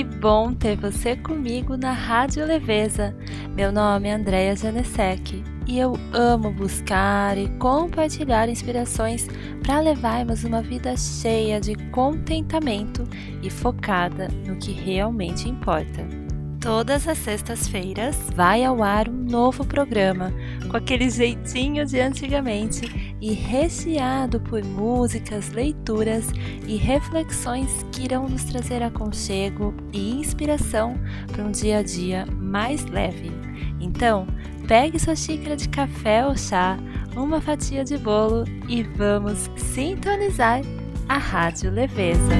Que bom ter você comigo na Rádio Leveza. Meu nome é Andréia Janesek e eu amo buscar e compartilhar inspirações para levarmos uma vida cheia de contentamento e focada no que realmente importa. Todas as sextas-feiras vai ao ar um novo programa com aquele jeitinho de antigamente e recheado por músicas, leituras e reflexões que irão nos trazer aconchego e inspiração para um dia a dia mais leve. Então, pegue sua xícara de café ou chá, uma fatia de bolo e vamos sintonizar a Rádio Leveza.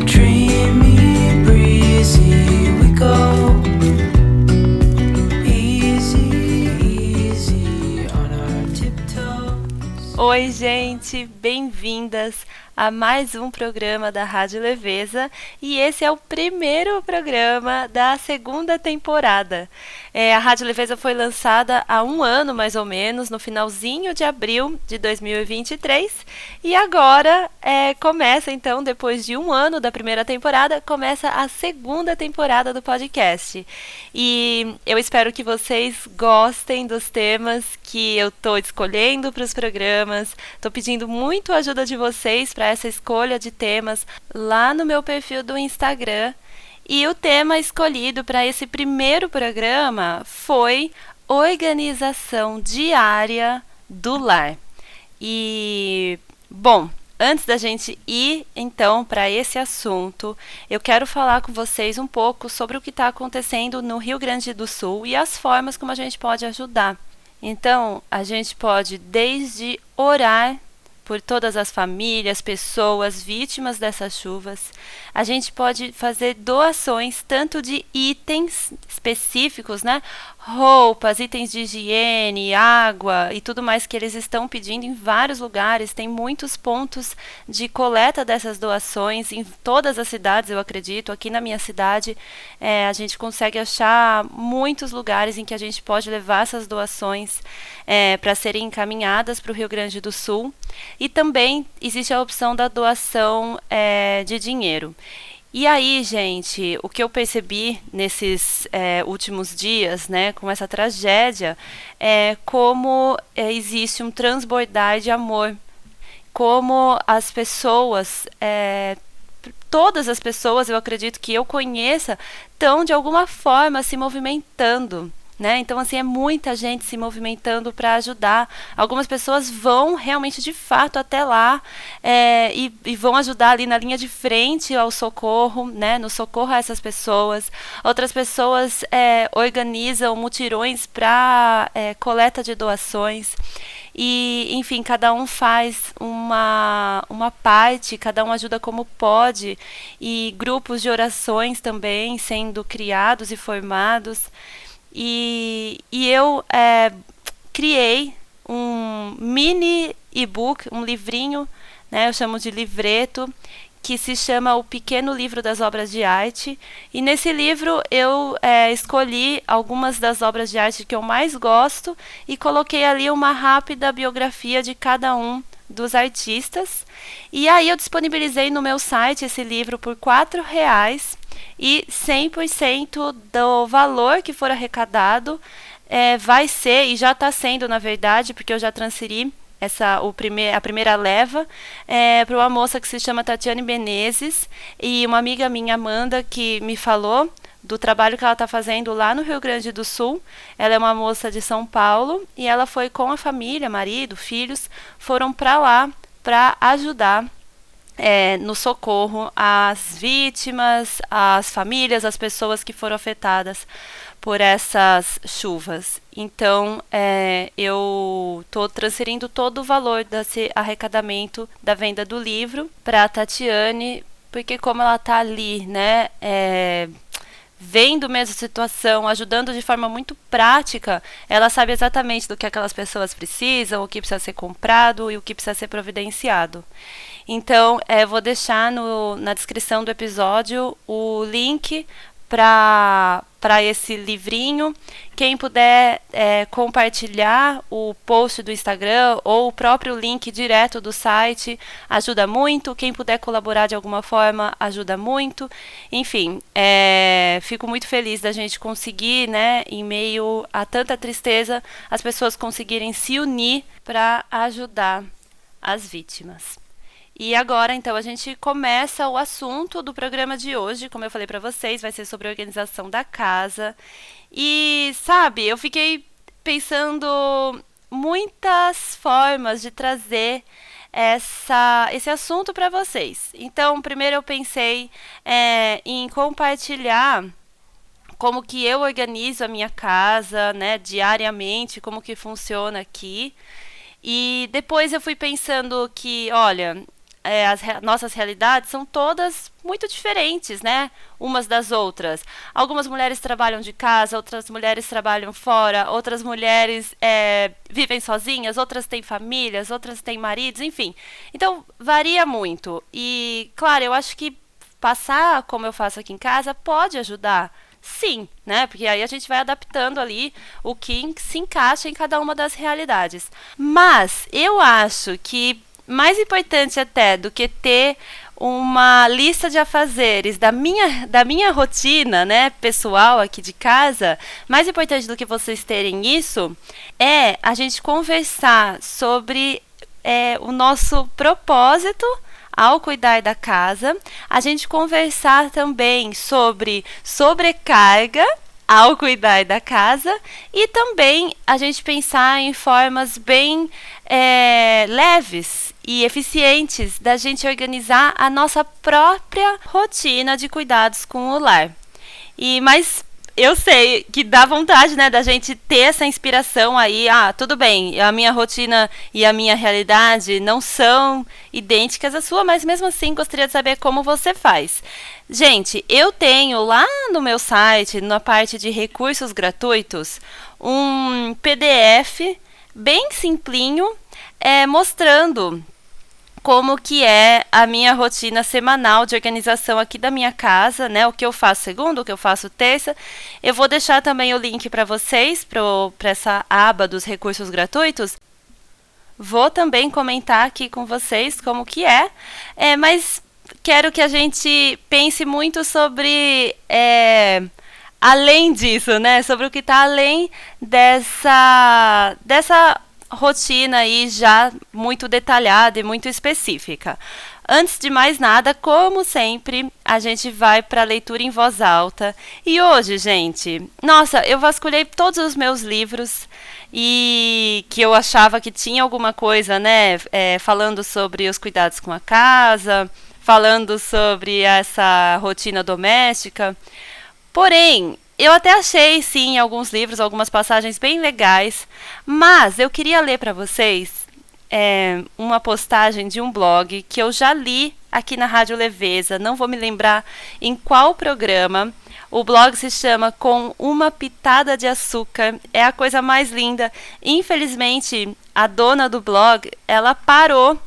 Dreamy, breezy, we go. Easy, easy on our tiptoes. Oi, gente, bem-vindas a mais um programa da Rádio Leveza e esse é o primeiro programa da segunda temporada. A Rádio Leveza foi lançada há um ano, mais ou menos, no finalzinho de abril de 2023 e agora começa, então, depois de um ano da primeira temporada, começa a segunda temporada do podcast. E eu espero que vocês gostem dos temas que eu estou escolhendo para os programas. Estou pedindo muito a ajuda de vocês para essa escolha de temas lá no meu perfil do Instagram. E o tema escolhido para esse primeiro programa foi organização diária do lar. E, bom, antes da gente ir, então, para esse assunto, eu quero falar com vocês um pouco sobre o que está acontecendo no Rio Grande do Sul e as formas como a gente pode ajudar. Então, a gente pode desde orar por todas as famílias, pessoas vítimas dessas chuvas. A gente pode fazer doações tanto de itens específicos, né? Roupas, itens de higiene, água e tudo mais que eles estão pedindo em vários lugares. Tem muitos pontos de coleta dessas doações em todas as cidades, eu acredito. Aqui na minha cidade, a gente consegue achar muitos lugares em que a gente pode levar essas doações para serem encaminhadas para o Rio Grande do Sul. E também existe a opção da doação de dinheiro. E aí, gente, o que eu percebi nesses últimos dias, né, com essa tragédia, é como existe um transbordar de amor. Como as pessoas, todas as pessoas, eu acredito que eu conheça, estão de alguma forma se movimentando. Né? Então, assim, é muita gente se movimentando para ajudar. Algumas pessoas vão realmente, de fato, até lá e vão ajudar ali na linha de frente ao socorro, né? No socorro a essas pessoas. Outras pessoas organizam mutirões para coleta de doações. E, enfim, cada um faz uma parte, cada um ajuda como pode. E grupos de orações também sendo criados e formados. E eu criei um mini e-book, um livrinho, né, eu chamo de livreto, que se chama O Pequeno Livro das Obras de Arte. E nesse livro eu escolhi algumas das obras de arte que eu mais gosto e coloquei ali uma rápida biografia de cada um dos artistas. E aí eu disponibilizei no meu site esse livro por R$4 e 100% do valor que for arrecadado vai ser, e já está sendo na verdade, porque eu já transferi a primeira leva para uma moça que se chama Tatiane Menezes e uma amiga minha, Amanda, que me falou do trabalho que ela está fazendo lá no Rio Grande do Sul. Ela é uma moça de São Paulo e ela foi com a família, marido, filhos, foram para lá para ajudar no socorro às vítimas, às famílias, às pessoas que foram afetadas por essas chuvas. Então, eu estou transferindo todo o valor desse arrecadamento da venda do livro para a Tatiane, porque como ela está ali, né, vendo mesmo a situação, ajudando de forma muito prática, ela sabe exatamente do que aquelas pessoas precisam, o que precisa ser comprado e o que precisa ser providenciado. Então, vou deixar na descrição do episódio o link para esse livrinho. Quem puder compartilhar o post do Instagram ou o próprio link direto do site ajuda muito. Quem puder colaborar de alguma forma ajuda muito. Enfim, fico muito feliz da gente conseguir, né, em meio a tanta tristeza, as pessoas conseguirem se unir para ajudar as vítimas. E agora, então, a gente começa o assunto do programa de hoje. Como eu falei para vocês, vai ser sobre a organização da casa. E, sabe, eu fiquei pensando muitas formas de trazer esse assunto para vocês. Então, primeiro eu pensei em compartilhar como que eu organizo a minha casa, né, diariamente, como que funciona aqui. E depois eu fui pensando que, olha, as nossas realidades são todas muito diferentes, né? Umas das outras. Algumas mulheres trabalham de casa, outras mulheres trabalham fora, outras mulheres vivem sozinhas, outras têm famílias, outras têm maridos, enfim. Então, varia muito. E, claro, eu acho que passar como eu faço aqui em casa pode ajudar. Sim, né? Porque aí a gente vai adaptando ali o que se encaixa em cada uma das realidades. Mas eu acho que mais importante até do que ter uma lista de afazeres da minha rotina, né, pessoal aqui de casa, mais importante do que vocês terem isso, é a gente conversar sobre o nosso propósito ao cuidar da casa, a gente conversar também sobre sobrecarga ao cuidar da casa e também a gente pensar em formas bem leves e eficientes da gente organizar a nossa própria rotina de cuidados com o lar. Mas eu sei que dá vontade, né, da gente ter essa inspiração aí. Tudo bem, a minha rotina e a minha realidade não são idênticas à sua, mas mesmo assim gostaria de saber como você faz. Gente, eu tenho lá no meu site, na parte de recursos gratuitos, um PDF bem simplinho, mostrando como que é a minha rotina semanal de organização aqui da minha casa, né? O que eu faço segunda, o que eu faço terça. Eu vou deixar também o link para vocês, para essa aba dos recursos gratuitos. Vou também comentar aqui com vocês como que mas quero que a gente pense muito sobre além disso, né? Sobre o que está além dessa rotina aí já muito detalhada e muito específica. Antes de mais nada, como sempre, a gente vai para a leitura em voz alta. E hoje, gente, nossa, eu vasculhei todos os meus livros e que eu achava que tinha alguma coisa, né, falando sobre os cuidados com a casa, falando sobre essa rotina doméstica. Porém, eu até achei, sim, alguns livros, algumas passagens bem legais, mas eu queria ler para vocês uma postagem de um blog que eu já li aqui na Rádio Leveza, não vou me lembrar em qual programa. O blog se chama Com uma Pitada de Açúcar, é a coisa mais linda. Infelizmente, a dona do blog, ela parou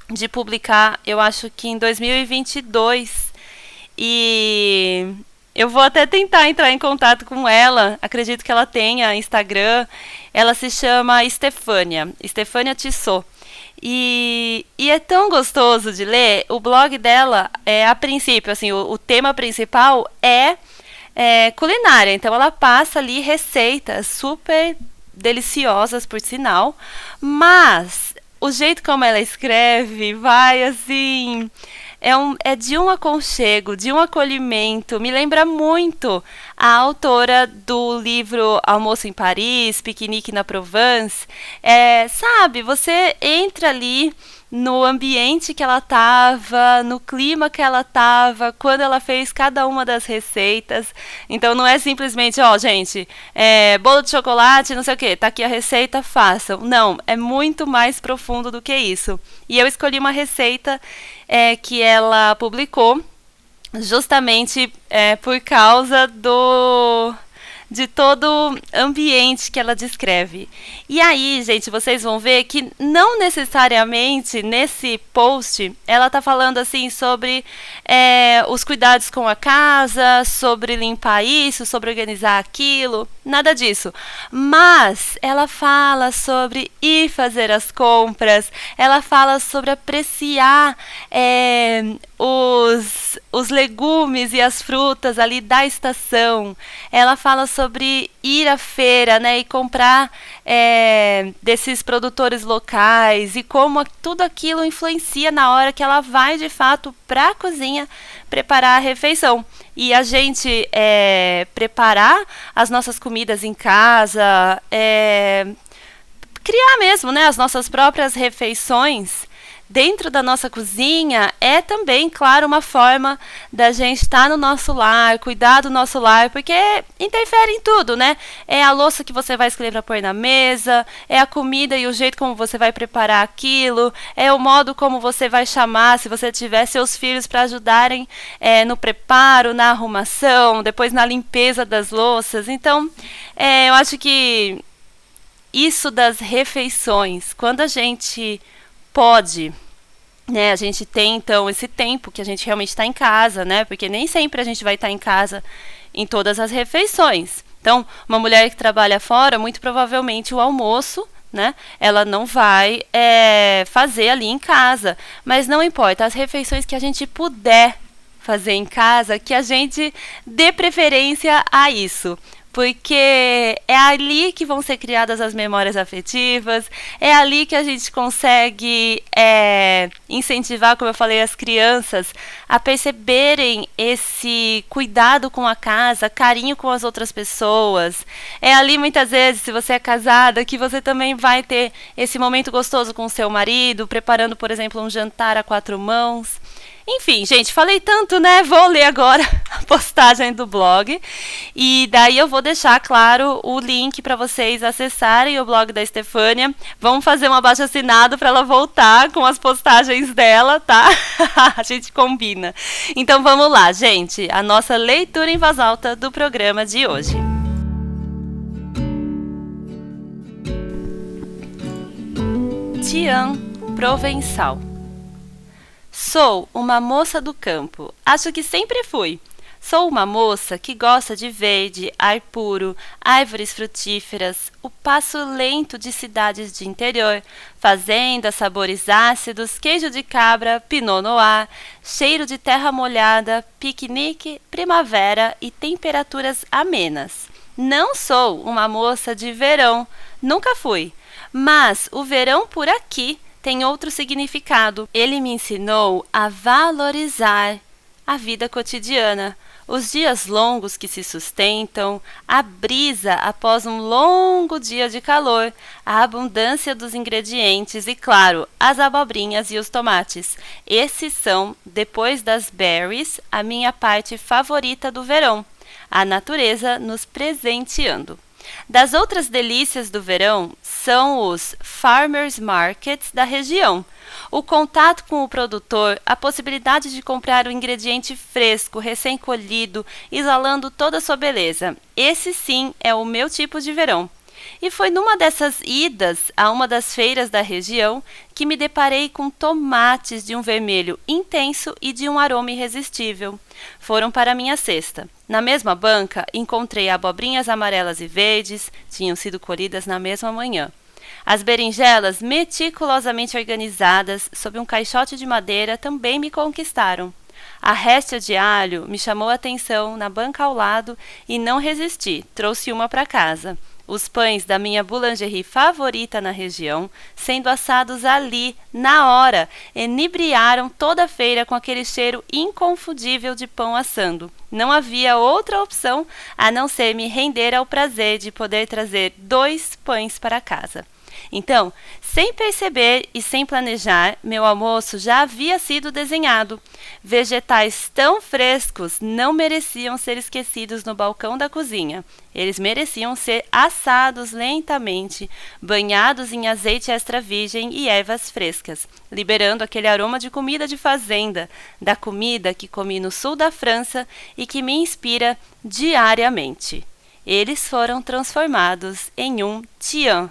de publicar, eu acho que em 2022, e eu vou até tentar entrar em contato com ela. Acredito que ela tenha Instagram. Ela se chama Estefânia Tissot. E é tão gostoso de ler. O blog dela, a princípio, assim, o tema principal é culinária. Então, ela passa ali receitas super deliciosas, por sinal. Mas o jeito como ela escreve vai, assim, é de um aconchego, de um acolhimento. Me lembra muito a autora do livro Almoço em Paris, Piquenique na Provence. Sabe, você entra ali no ambiente que ela estava, no clima que ela estava, quando ela fez cada uma das receitas. Então não é simplesmente, gente, bolo de chocolate, não sei o que, tá aqui a receita, façam. Não, é muito mais profundo do que isso. E eu escolhi uma receita que ela publicou justamente por causa de todo ambiente que ela descreve. E aí, gente, vocês vão ver que não necessariamente nesse post ela tá falando assim sobre os cuidados com a casa, sobre limpar isso, sobre organizar aquilo, nada disso. Mas ela fala sobre ir fazer as compras, ela fala sobre apreciar os legumes e as frutas ali da estação. Ela fala sobre ir à feira, né, e comprar desses produtores locais e como tudo aquilo influencia na hora que ela vai de fato para a cozinha preparar a refeição. E a gente preparar as nossas comidas em casa, criar mesmo, né, as nossas próprias refeições dentro da nossa cozinha é também, claro, uma forma da gente estar no nosso lar, cuidar do nosso lar, porque interfere em tudo, né? É a louça que você vai escolher para pôr na mesa, é a comida e o jeito como você vai preparar aquilo, é o modo como você vai chamar, se você tiver seus filhos para ajudarem no preparo, na arrumação, depois na limpeza das louças. Então, eu acho que isso das refeições, quando a gente pode, né, a gente tem então esse tempo que a gente realmente está em casa, né, porque nem sempre a gente vai estar em casa em todas as refeições. Então, uma mulher que trabalha fora, muito provavelmente o almoço, né, ela não vai fazer ali em casa, mas não importa, as refeições que a gente puder fazer em casa, que a gente dê preferência a isso. Porque é ali que vão ser criadas as memórias afetivas, é ali que a gente consegue incentivar, como eu falei, as crianças a perceberem esse cuidado com a casa, carinho com as outras pessoas. É ali, muitas vezes, se você é casada, que você também vai ter esse momento gostoso com o seu marido, preparando, por exemplo, um jantar a 4 mãos. Enfim, gente, falei tanto, né? Vou ler agora a postagem do blog. E daí eu vou deixar, claro, o link para vocês acessarem o blog da Estefânia. Vamos fazer um abaixo-assinado para ela voltar com as postagens dela, tá? A gente combina. Então vamos lá, gente. A nossa leitura em voz alta do programa de hoje. Tian Provençal. Sou uma moça do campo, acho que sempre fui. Sou uma moça que gosta de verde, ar puro, árvores frutíferas, o passo lento de cidades de interior, fazendas, sabores ácidos, queijo de cabra, pinot noir, cheiro de terra molhada, piquenique, primavera e temperaturas amenas. Não sou uma moça de verão, nunca fui, mas o verão por aqui tem outro significado. Ele me ensinou a valorizar a vida cotidiana, os dias longos que se sustentam, a brisa após um longo dia de calor, a abundância dos ingredientes e, claro, as abobrinhas e os tomates. Esses são, depois das berries, a minha parte favorita do verão, a natureza nos presenteando. Das outras delícias do verão são os farmers markets da região. O contato com o produtor, a possibilidade de comprar o ingrediente fresco, recém-colhido, exalando toda a sua beleza. Esse sim é o meu tipo de verão. E foi numa dessas idas a uma das feiras da região que me deparei com tomates de um vermelho intenso e de um aroma irresistível. Foram para minha cesta. Na mesma banca, encontrei abobrinhas amarelas e verdes, tinham sido colhidas na mesma manhã. As berinjelas, meticulosamente organizadas sob um caixote de madeira, também me conquistaram. A réstia de alho me chamou a atenção na banca ao lado e não resisti, trouxe uma para casa. Os pães da minha boulangerie favorita na região, sendo assados ali, na hora, enebriaram toda a feira com aquele cheiro inconfundível de pão assando. Não havia outra opção a não ser me render ao prazer de poder trazer 2 pães para casa. Então, sem perceber e sem planejar, meu almoço já havia sido desenhado. Vegetais tão frescos não mereciam ser esquecidos no balcão da cozinha. Eles mereciam ser assados lentamente, banhados em azeite extra virgem e ervas frescas, liberando aquele aroma de comida de fazenda, da comida que comi no sul da França e que me inspira diariamente. eles foram transformados em um tian.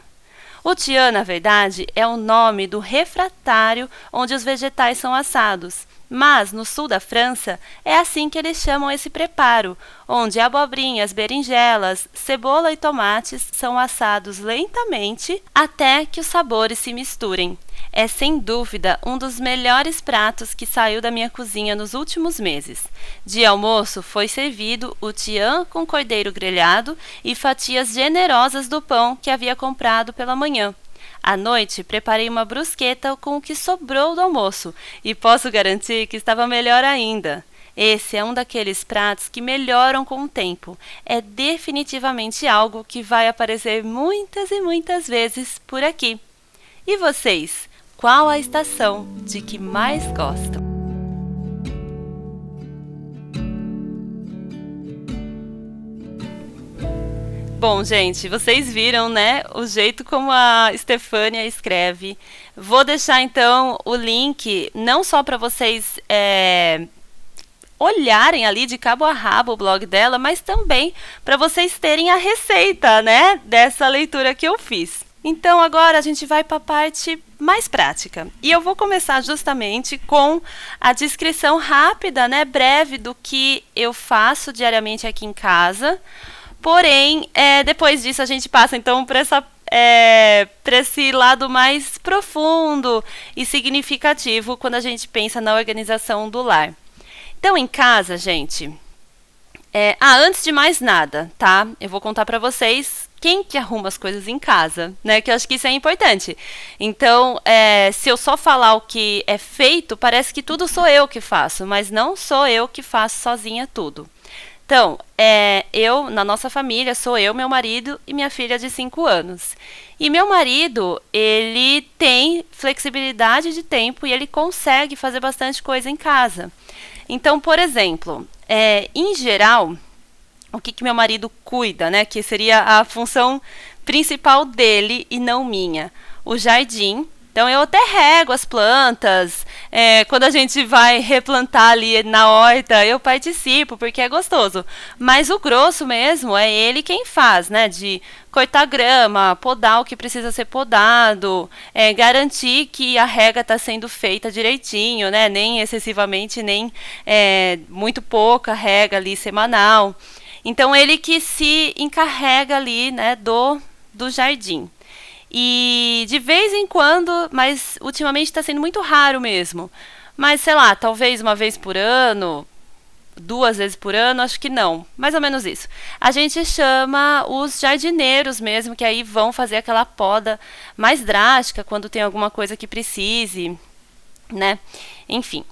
O tian, na verdade, é o nome do refratário onde os vegetais são assados. Mas, no sul da França, é assim que eles chamam esse preparo, onde abobrinhas, berinjelas, cebola e tomates são assados lentamente até que os sabores se misturem. É, sem dúvida, um dos melhores pratos que saiu da minha cozinha nos últimos meses. De almoço foi servido o tian com cordeiro grelhado e fatias generosas do pão que havia comprado pela manhã. À noite, preparei uma brusqueta com o que sobrou do almoço e posso garantir que estava melhor ainda. Esse é um daqueles pratos que melhoram com o tempo. É definitivamente algo que vai aparecer muitas e muitas vezes por aqui. E vocês? Qual a estação de que mais gostam? Bom, gente, vocês viram, né, o jeito como a Estefânia escreve. Vou deixar, então, o link, não só para vocês olharem ali de cabo a rabo o blog dela, mas também para vocês terem a receita, né, dessa leitura que eu fiz. Então, agora a gente vai para a parte mais prática. E eu vou começar justamente com a descrição rápida, né, breve do que eu faço diariamente aqui em casa. Porém, depois disso a gente passa então para esse lado mais profundo e significativo quando a gente pensa na organização do lar. Então, em casa, gente, antes de mais nada, tá? Eu vou contar para vocês quem que arruma as coisas em casa, né? Que eu acho que isso é importante. Então, se eu só falar o que é feito, parece que tudo sou eu que faço, mas não sou eu que faço sozinha tudo. Então, na nossa família, sou eu, meu marido e minha filha de 5 anos. E meu marido, ele tem flexibilidade de tempo e ele consegue fazer bastante coisa em casa. Então, por exemplo, em geral, o que meu marido cuida, né? Que seria a função principal dele e não minha. O jardim. Então, eu até rego as plantas, quando a gente vai replantar ali na horta, eu participo, porque é gostoso. Mas o grosso mesmo é ele quem faz, né? De cortar grama, podar o que precisa ser podado, garantir que a rega está sendo feita direitinho, né? Nem excessivamente, nem muito pouca rega ali semanal. Então, ele que se encarrega ali, né, do jardim. E de vez em quando, mas ultimamente está sendo muito raro mesmo. Mas, sei lá, talvez uma vez por ano, 2 vezes por ano, acho que não. Mais ou menos isso. A gente chama os jardineiros mesmo, que aí vão fazer aquela poda mais drástica, quando tem alguma coisa que precise, né? Enfim.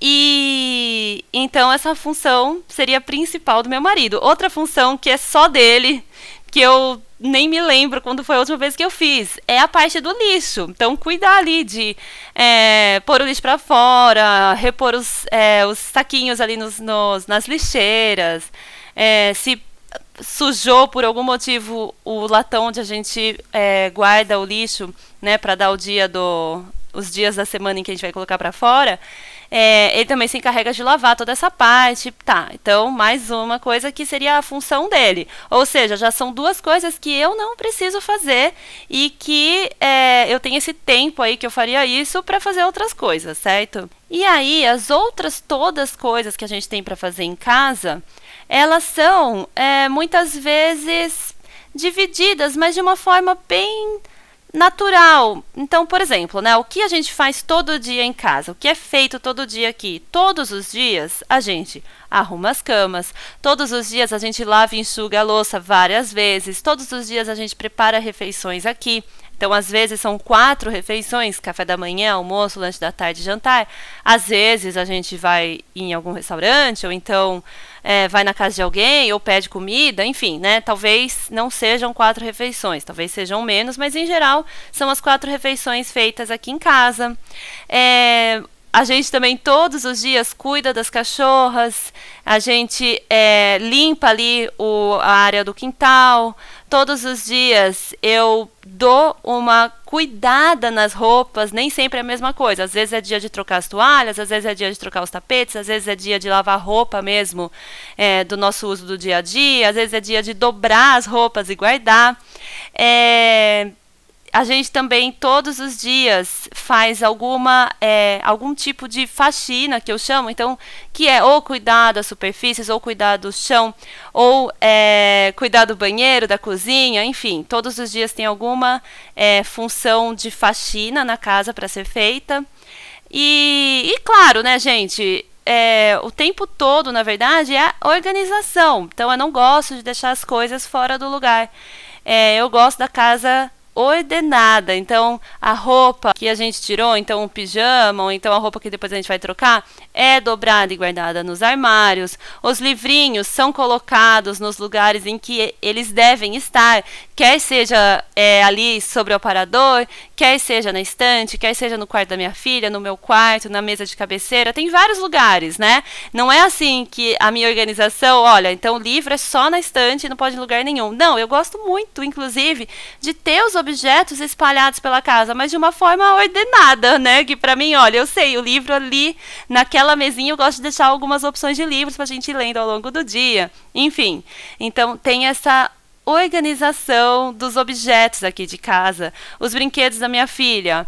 E então essa função seria a principal do meu marido. Outra função que é só dele, que eu nem me lembro quando foi a última vez que eu fiz, é a parte do lixo. Então, cuidar ali de pôr o lixo para fora, repor os saquinhos ali nas lixeiras. Se sujou por algum motivo o latão onde a gente guarda o lixo, né, para dar os dias da semana em que a gente vai colocar para fora, ele também se encarrega de lavar toda essa parte. Tá, então mais uma coisa que seria a função dele. Ou seja, já são 2 coisas que eu não preciso fazer e que eu tenho esse tempo aí que eu faria isso para fazer outras coisas, certo? E aí, as outras todas coisas que a gente tem para fazer em casa, elas são muitas vezes divididas, mas de uma forma bem natural. Então, por exemplo, né, o que a gente faz todo dia em casa, o que é feito todo dia aqui? Todos os dias a gente arruma as camas, todos os dias a gente lava e enxuga a louça várias vezes, todos os dias a gente prepara refeições aqui. Então, às vezes são 4 refeições, café da manhã, almoço, lanche da tarde e jantar. Às vezes a gente vai em algum restaurante, ou então vai na casa de alguém, ou pede comida, enfim, né? Talvez não sejam 4 refeições, talvez sejam menos, mas em geral são as 4 refeições feitas aqui em casa. A gente também todos os dias cuida das cachorras, a gente limpa ali a área do quintal, Todos os dias eu dou uma cuidada nas roupas, nem sempre é a mesma coisa. Às vezes é dia de trocar as toalhas, às vezes é dia de trocar os tapetes, às vezes é dia de lavar roupa mesmo, do nosso uso do dia a dia, às vezes é dia de dobrar as roupas e guardar. A gente também todos os dias faz algum tipo de faxina, que eu chamo, então, que é ou cuidar das superfícies, ou cuidar do chão, ou cuidar do banheiro, da cozinha, enfim, todos os dias tem alguma função de faxina na casa para ser feita. E claro, né, gente, o tempo todo, na verdade, é a organização. Então, eu não gosto de deixar as coisas fora do lugar. Eu gosto da casa ordenada, então a roupa que a gente tirou, então o pijama, ou então a roupa que depois a gente vai trocar, é dobrada e guardada nos armários. Os livrinhos são colocados nos lugares em que eles devem estar, quer seja ali sobre o aparador, quer seja na estante, quer seja no quarto da minha filha, no meu quarto, na mesa de cabeceira, tem vários lugares, né? Não é assim que a minha organização, olha, então o livro é só na estante e não pode ir em lugar nenhum. Não, eu gosto muito, inclusive, de ter os objetos espalhados pela casa, mas de uma forma ordenada, né? Que pra mim, olha, eu sei, o livro ali naquela mesinha, eu gosto de deixar algumas opções de livros pra gente ir lendo ao longo do dia. Enfim, então tem essa organização dos objetos aqui de casa. Os brinquedos da minha filha.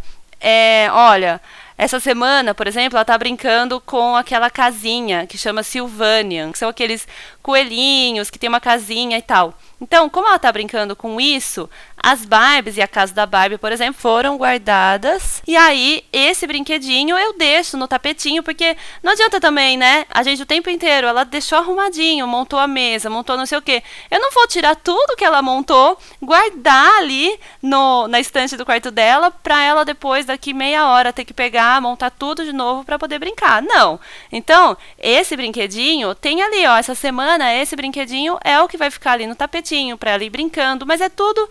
Olha, essa semana, por exemplo, ela tá brincando com aquela casinha que chama Sylvanian, que são aqueles coelhinhos que tem uma casinha e tal. Então, como ela tá brincando com isso, as Barbies e a casa da Barbie, por exemplo, foram guardadas. E aí, esse brinquedinho eu deixo no tapetinho, porque não adianta também, né? A gente o tempo inteiro, ela deixou arrumadinho, montou a mesa, montou não sei o quê. Eu não vou tirar tudo que ela montou, guardar ali na estante do quarto dela, pra ela depois, daqui meia hora, ter que pegar, montar tudo de novo pra poder brincar. Não. Então, esse brinquedinho, tem ali, ó, essa semana, esse brinquedinho é o que vai ficar ali no tapetinho, para ela ir brincando, mas é tudo,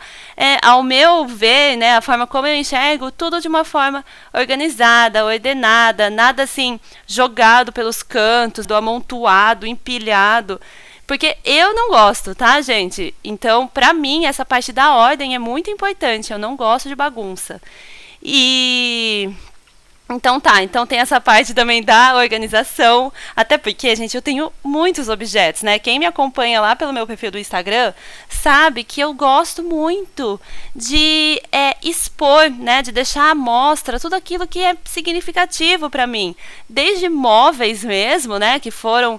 ao meu ver, né, a forma como eu enxergo, tudo de uma forma organizada, ordenada, nada assim jogado pelos cantos, do amontoado, empilhado, porque eu não gosto, tá, gente? Então, para mim, essa parte da ordem é muito importante, eu não gosto de bagunça. Então tem essa parte também da organização, até porque, gente, eu tenho muitos objetos, né? Quem me acompanha lá pelo meu perfil do Instagram sabe que eu gosto muito de expor, né? De deixar à mostra tudo aquilo que é significativo para mim, desde móveis mesmo, né? Que foram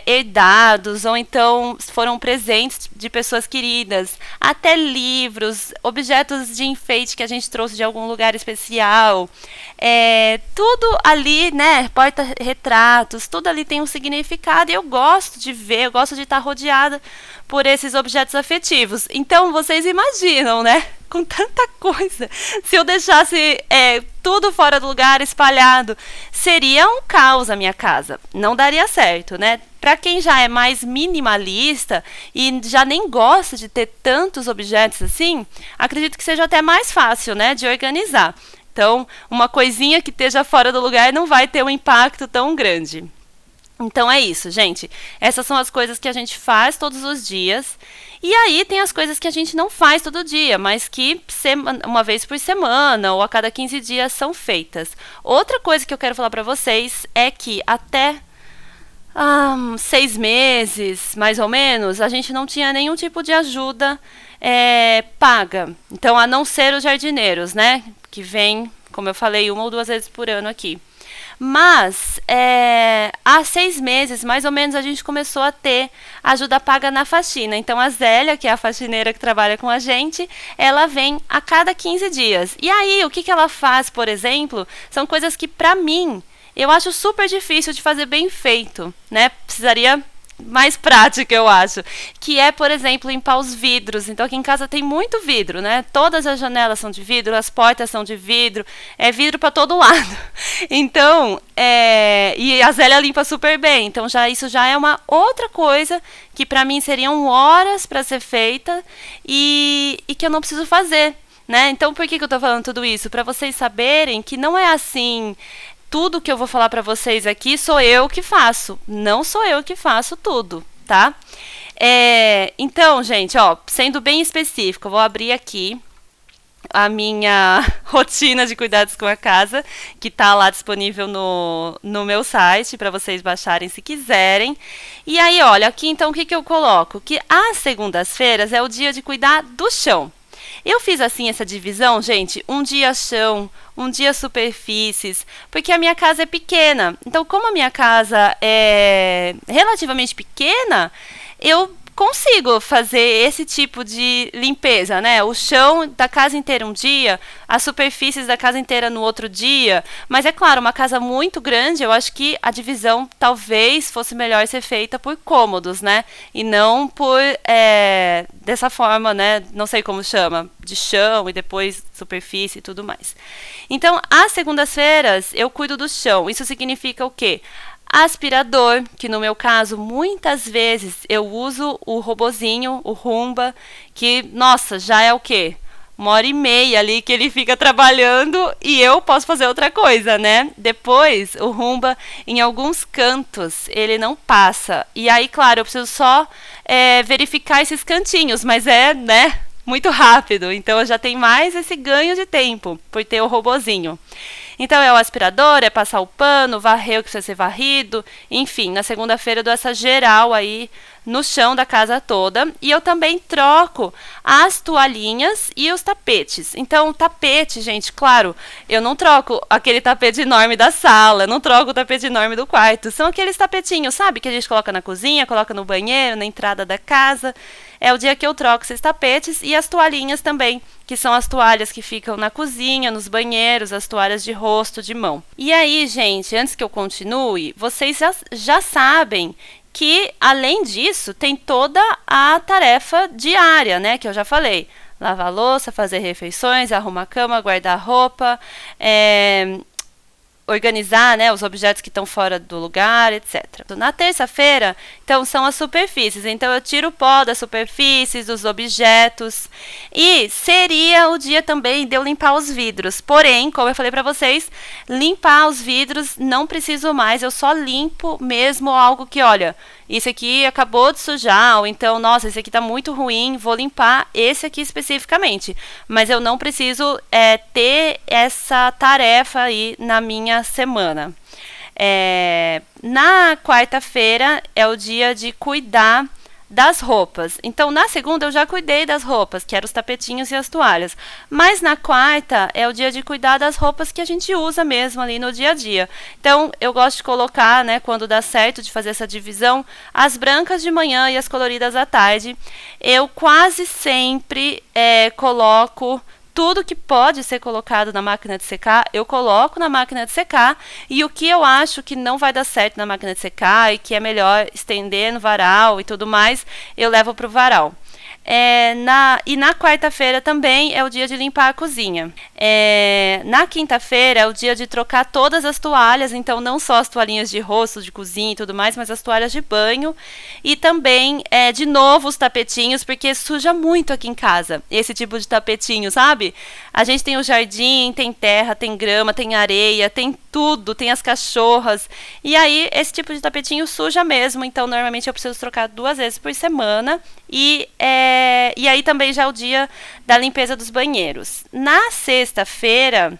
herdados ou então foram presentes de pessoas queridas, até livros, objetos de enfeite que a gente trouxe de algum lugar especial. Tudo ali, né, porta-retratos, tudo ali tem um significado e eu gosto de ver, eu gosto de estar rodeada por esses objetos afetivos. Então, vocês imaginam, né, com tanta coisa, se eu deixasse tudo fora do lugar, espalhado, seria um caos a minha casa, não daria certo, né? Para quem já é mais minimalista e já nem gosta de ter tantos objetos assim, acredito que seja até mais fácil, né, de organizar. Então, uma coisinha que esteja fora do lugar não vai ter um impacto tão grande. Então, é isso, gente. Essas são as coisas que a gente faz todos os dias. E aí, tem as coisas que a gente não faz todo dia, mas que uma vez por semana ou a cada 15 dias são feitas. Outra coisa que eu quero falar para vocês é que até 6 meses, mais ou menos, a gente não tinha nenhum tipo de ajuda paga. Então, a não ser os jardineiros, né? Que vem, como eu falei, 1 ou 2 vezes por ano aqui. Mas, há 6 meses, mais ou menos, a gente começou a ter ajuda paga na faxina. Então, a Zélia, que é a faxineira que trabalha com a gente, ela vem a cada 15 dias. E aí, o que ela faz, por exemplo, são coisas que, pra mim, eu acho super difícil de fazer bem feito, né? Precisaria mais prática, eu acho, que é, por exemplo, limpar os vidros. Então, aqui em casa tem muito vidro, né? Todas as janelas são de vidro, as portas são de vidro, é vidro para todo lado. Então, e a Zélia limpa super bem. Então, isso já é uma outra coisa que para mim seriam horas para ser feita e que eu não preciso fazer, né? Então, por que eu tô falando tudo isso? Para vocês saberem que não é assim. Tudo que eu vou falar para vocês aqui sou eu que faço. Não sou eu que faço tudo, tá? Então, gente, ó, sendo bem específico, eu vou abrir aqui a minha rotina de cuidados com a casa, que tá lá disponível no meu site para vocês baixarem se quiserem. E aí, olha, aqui então o que, que eu coloco? Que às segundas-feiras é o dia de cuidar do chão. Eu fiz assim essa divisão, gente, um dia chão, um dia superfícies, porque a minha casa é pequena. Então, como a minha casa é relativamente pequena, eu consigo fazer esse tipo de limpeza, né? O chão da casa inteira um dia, as superfícies da casa inteira no outro dia. Mas é claro, uma casa muito grande, eu acho que a divisão talvez fosse melhor ser feita por cômodos, né? E não por dessa forma, né? Não sei como chama, de chão e depois superfície e tudo mais. Então, às segundas-feiras eu cuido do chão. Isso significa o quê? Aspirador, que no meu caso, muitas vezes eu uso o robozinho, o Roomba, que, nossa, já é o quê? 1h30 ali que ele fica trabalhando e eu posso fazer outra coisa, né? Depois, o Roomba, em alguns cantos, ele não passa. E aí, claro, eu preciso só verificar esses cantinhos, mas né, muito rápido. Então, eu já tenho mais esse ganho de tempo por ter o robozinho. Então, é o aspirador, é passar o pano, varrer o que precisa ser varrido. Enfim, na segunda-feira eu dou essa geral aí no chão da casa toda. E eu também troco as toalhinhas e os tapetes. Então, o tapete, gente, claro, eu não troco aquele tapete enorme da sala, eu não troco o tapete enorme do quarto. São aqueles tapetinhos, sabe, que a gente coloca na cozinha, coloca no banheiro, na entrada da casa. É o dia que eu troco esses tapetes e as toalhinhas também, que são as toalhas que ficam na cozinha, nos banheiros, as toalhas de rosto, de mão. E aí, gente, antes que eu continue, vocês já sabem que, além disso, tem toda a tarefa diária, né, que eu já falei. Lavar a louça, fazer refeições, arrumar a cama, guardar roupa, organizar, né, os objetos que estão fora do lugar, etc. Na terça-feira, então, são as superfícies. Então, eu tiro o pó das superfícies, dos objetos. E seria o dia também de eu limpar os vidros. Porém, como eu falei para vocês, limpar os vidros não preciso mais. Eu só limpo mesmo algo que, olha, isso aqui acabou de sujar, ou então, nossa, esse aqui tá muito ruim, vou limpar esse aqui especificamente. Mas eu não preciso ter essa tarefa aí na minha semana. Na quarta-feira é o dia de cuidar das roupas. Então, na segunda eu já cuidei das roupas, que eram os tapetinhos e as toalhas. Mas na quarta é o dia de cuidar das roupas que a gente usa mesmo ali no dia a dia. Então, eu gosto de colocar, né, quando dá certo de fazer essa divisão, as brancas de manhã e as coloridas à tarde. Eu quase sempre coloco tudo que pode ser colocado na máquina de secar, eu coloco na máquina de secar, e o que eu acho que não vai dar certo na máquina de secar e que é melhor estender no varal e tudo mais, eu levo para o varal. E na quarta-feira também é o dia de limpar a cozinha. Na quinta-feira é o dia de trocar todas as toalhas, então não só as toalhinhas de rosto, de cozinha e tudo mais, mas as toalhas de banho. E também, de novo, os tapetinhos, porque suja muito aqui em casa, esse tipo de tapetinho, sabe? A gente tem o jardim, tem terra, tem grama, tem areia, tem tudo, tem as cachorras. E aí, esse tipo de tapetinho suja mesmo, então normalmente eu preciso trocar 2 vezes por semana. E aí também já é o dia da limpeza dos banheiros. Na sexta-feira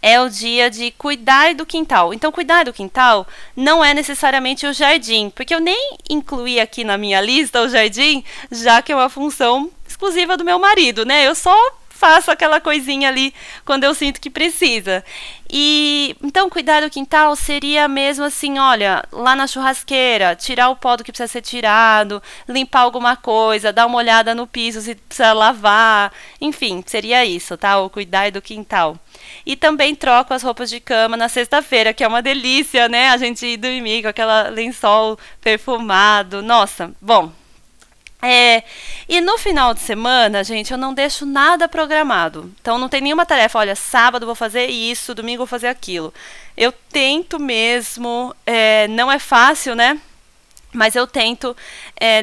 é o dia de cuidar do quintal. Então, cuidar do quintal não é necessariamente o jardim, porque eu nem incluí aqui na minha lista o jardim, já que é uma função exclusiva do meu marido, né? Eu só faço aquela coisinha ali quando eu sinto que precisa. E então, cuidar do quintal seria mesmo assim, olha, lá na churrasqueira, tirar o pó do que precisa ser tirado, limpar alguma coisa, dar uma olhada no piso se precisa lavar, enfim, seria isso, tá? O cuidar do quintal. E também troco as roupas de cama na sexta-feira, que é uma delícia, né? A gente ir dormir com aquela lençol perfumado. Nossa, bom. E no final de semana, gente, eu não deixo nada programado. Então, não tem nenhuma tarefa. Olha, sábado vou fazer isso, domingo vou fazer aquilo. Eu tento mesmo, não é fácil, né? Mas eu tento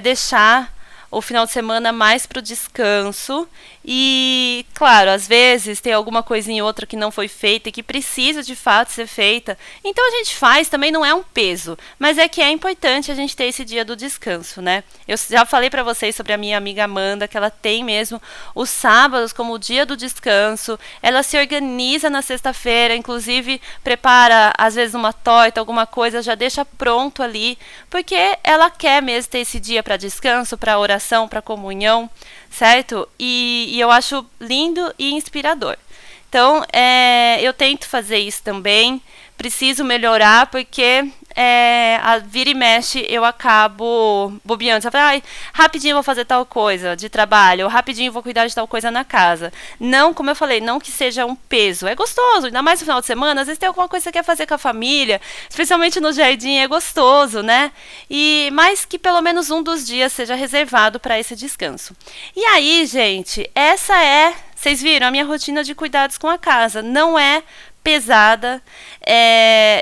deixar o final de semana mais para o descanso E, claro, às vezes tem alguma coisinha ou outra que não foi feita e que precisa de fato ser feita. Então a gente faz, também não é um peso, mas é que é importante a gente ter esse dia do descanso, né? Eu já falei pra vocês sobre a minha amiga Amanda, que ela tem mesmo os sábados como o dia do descanso. Ela se organiza na sexta-feira, inclusive prepara às vezes uma torta, alguma coisa, já deixa pronto ali, porque ela quer mesmo ter esse dia para descanso, para oração, para comunhão, certo? E eu acho lindo e inspirador. Então, eu tento fazer isso também. Preciso melhorar porque a vira e mexe eu acabo bobeando. Você fala, ai, rapidinho vou fazer tal coisa de trabalho, ou rapidinho vou cuidar de tal coisa na casa. Não, como eu falei, não que seja um peso. É gostoso, ainda mais no final de semana. Às vezes tem alguma coisa que você quer fazer com a família, especialmente no jardim, é gostoso, né? E mais que pelo menos um dos dias seja reservado para esse descanso. E aí, gente, vocês viram a minha rotina de cuidados com a casa. Não é pesada.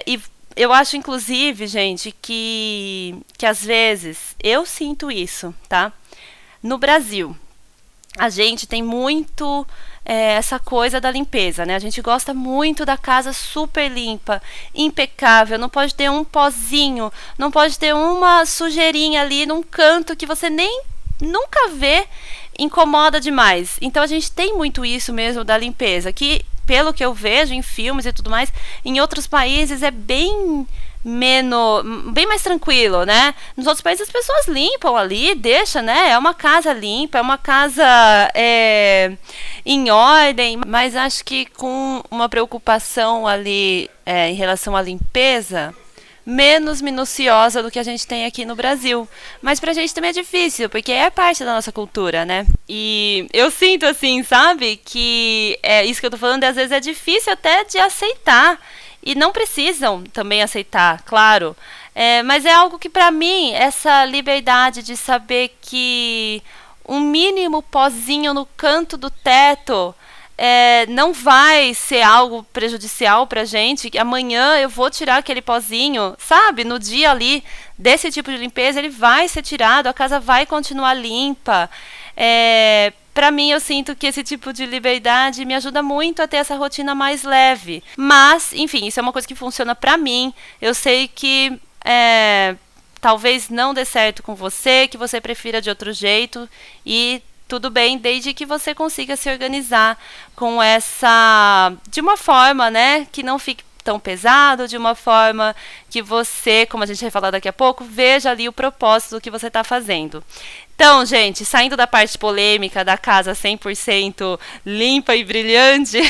E eu acho, inclusive, gente, que às vezes eu sinto isso, tá? No Brasil, a gente tem muito essa coisa da limpeza, né? A gente gosta muito da casa super limpa, impecável, não pode ter um pozinho, não pode ter uma sujeirinha ali num canto que você nem nunca vê, incomoda demais. Então a gente tem muito isso mesmo da limpeza, que pelo que eu vejo em filmes e tudo mais, em outros países é bem mais tranquilo, né? Nos outros países as pessoas limpam ali, deixa, né? É uma casa limpa, é uma casa em ordem, mas acho que com uma preocupação ali em relação à limpeza menos minuciosa do que a gente tem aqui no Brasil. Mas pra gente também é difícil, porque é parte da nossa cultura, né? E eu sinto assim, sabe? Que isso que eu tô falando, às vezes é difícil até de aceitar. E não precisam também aceitar, claro. Mas é algo que pra mim, essa liberdade de saber que um mínimo pozinho no canto do teto não vai ser algo prejudicial pra gente, que amanhã eu vou tirar aquele pozinho, sabe? No dia ali desse tipo de limpeza, ele vai ser tirado, a casa vai continuar limpa. Pra mim, eu sinto que esse tipo de liberdade me ajuda muito a ter essa rotina mais leve. Mas, enfim, isso é uma coisa que funciona pra mim. Eu sei que talvez não dê certo com você, que você prefira de outro jeito, e tudo bem, desde que você consiga se organizar com de uma forma, né, que não fique tão pesado, de uma forma que você, como a gente vai falar daqui a pouco, veja ali o propósito do que você está fazendo. Então, gente, saindo da parte polêmica da casa 100% limpa e brilhante,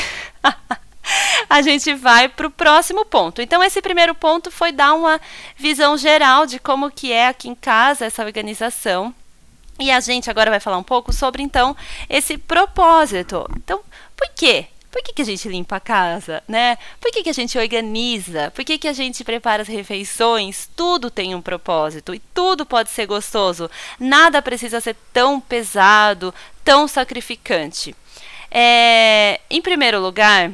a gente vai para o próximo ponto. Então, esse primeiro ponto foi dar uma visão geral de como que é aqui em casa essa organização. E a gente agora vai falar um pouco sobre, então, esse propósito. Então, por quê? Por que a gente limpa a casa, né? Por que a gente organiza? Por que a gente prepara as refeições? Tudo tem um propósito e tudo pode ser gostoso. Nada precisa ser tão pesado, tão sacrificante. Em primeiro lugar,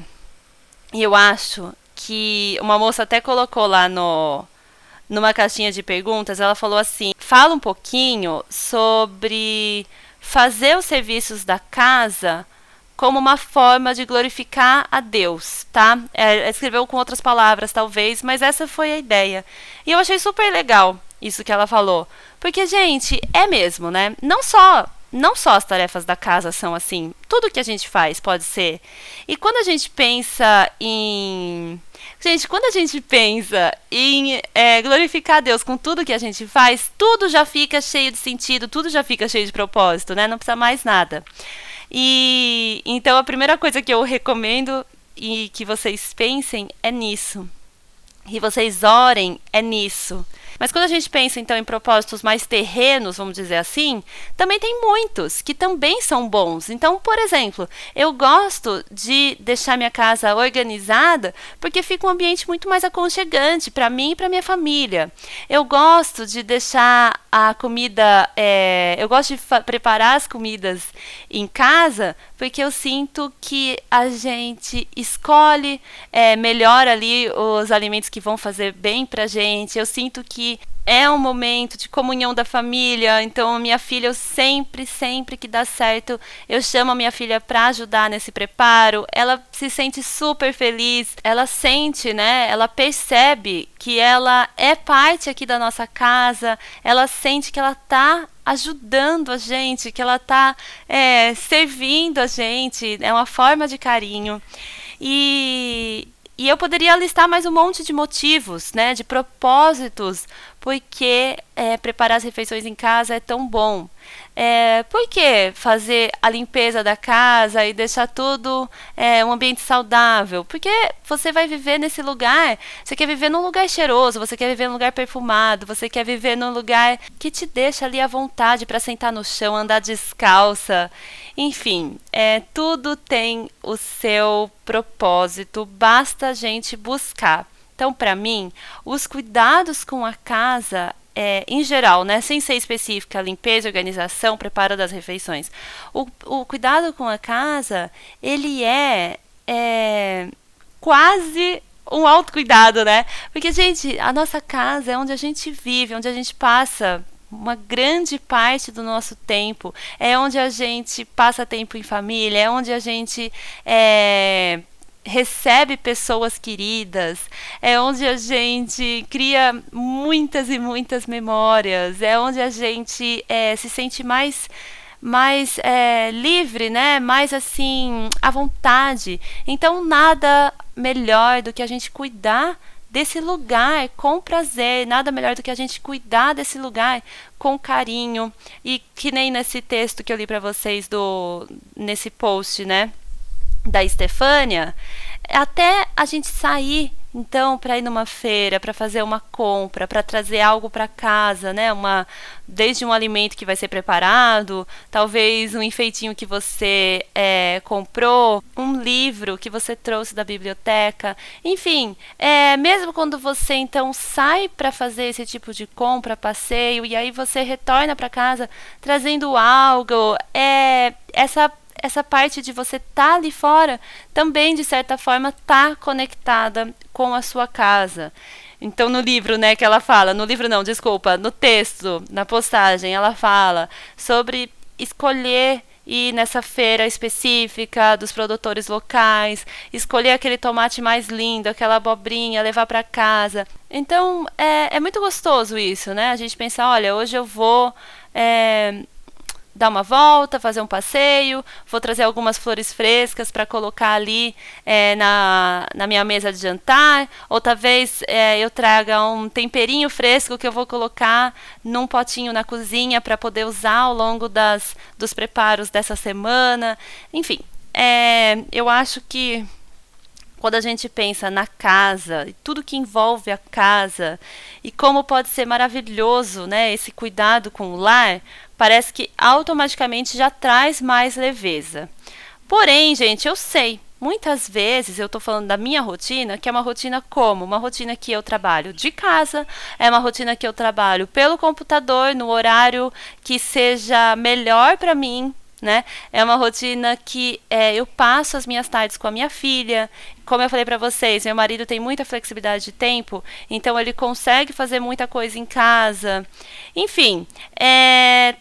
eu acho que uma moça até colocou lá numa caixinha de perguntas, ela falou assim, fala um pouquinho sobre fazer os serviços da casa como uma forma de glorificar a Deus, tá? Escreveu com outras palavras, talvez, mas essa foi a ideia. E eu achei super legal isso que ela falou. Porque, gente, é mesmo, né? Não só as tarefas da casa são assim. Tudo que a gente faz pode ser. E quando a gente pensa em... Gente, quando a gente pensa em glorificar a Deus com tudo que a gente faz, tudo já fica cheio de sentido, tudo já fica cheio de propósito, né? Não precisa mais nada. E então a primeira coisa que eu recomendo e que vocês pensem é nisso. Que vocês orem é nisso. Mas quando a gente pensa, então, em propósitos mais terrenos, vamos dizer assim, também tem muitos que também são bons. Então, por exemplo, eu gosto de deixar minha casa organizada porque fica um ambiente muito mais aconchegante para mim e para minha família. Eu gosto de deixar a comida... eu gosto de preparar as comidas em casa porque eu sinto que a gente escolhe melhor ali os alimentos que vão fazer bem pra gente. Eu sinto que é um momento de comunhão da família. Então, a minha filha, eu sempre que dá certo, eu chamo a minha filha para ajudar nesse preparo. Ela se sente super feliz, ela sente, né? Ela percebe que ela é parte aqui da nossa casa, ela sente que ela tá ajudando a gente, que ela tá servindo a gente, é uma forma de carinho. E eu poderia listar mais um monte de motivos, né, de propósitos, porque preparar as refeições em casa é tão bom. Por que fazer a limpeza da casa e deixar tudo um ambiente saudável? Porque você vai viver nesse lugar, você quer viver num lugar cheiroso, você quer viver num lugar perfumado, você quer viver num lugar que te deixa ali à vontade para sentar no chão, andar descalça. Enfim, tudo tem o seu propósito, basta a gente buscar. Então, para mim, os cuidados com a casa, em geral, né, sem ser específica, limpeza, organização, preparo das refeições, o cuidado com a casa, ele é quase um autocuidado, né? Porque, gente, a nossa casa é onde a gente vive, onde a gente passa uma grande parte do nosso tempo, é onde a gente passa tempo em família, é onde a gente recebe pessoas queridas, é onde a gente cria muitas e muitas memórias, é onde a gente se sente mais livre, né? Mais assim, à vontade. Então, nada melhor do que a gente cuidar desse lugar com prazer, nada melhor do que a gente cuidar desse lugar com carinho. E que nem nesse texto que eu li para vocês nesse post, né, da Estefânia, até a gente sair então para ir numa feira, para fazer uma compra, para trazer algo para casa, né? Desde um alimento que vai ser preparado, talvez um enfeitinho que você comprou, um livro que você trouxe da biblioteca, enfim, mesmo quando você então sai para fazer esse tipo de compra, passeio, e aí você retorna para casa trazendo algo, essa parte de você estar ali fora também, de certa forma, está conectada com a sua casa. Então, no livro, né, que ela fala, no livro não, desculpa, no texto, na postagem, ela fala sobre escolher ir nessa feira específica dos produtores locais, escolher aquele tomate mais lindo, aquela abobrinha, levar para casa. Então, é muito gostoso isso, né? A gente pensa, olha, hoje eu vou dar uma volta, fazer um passeio, vou trazer algumas flores frescas para colocar ali na minha mesa de jantar, ou talvez eu traga um temperinho fresco que eu vou colocar num potinho na cozinha para poder usar ao longo dos preparos dessa semana. Enfim, eu acho que quando a gente pensa na casa e tudo que envolve a casa e como pode ser maravilhoso, né, esse cuidado com o lar, parece que automaticamente já traz mais leveza. Porém, gente, eu sei, muitas vezes eu estou falando da minha rotina, que é uma rotina como? Uma rotina que eu trabalho de casa, é uma rotina que eu trabalho pelo computador, no horário que seja melhor para mim, né? É uma rotina que eu passo as minhas tardes com a minha filha. Como eu falei para vocês, meu marido tem muita flexibilidade de tempo, então ele consegue fazer muita coisa em casa. Enfim,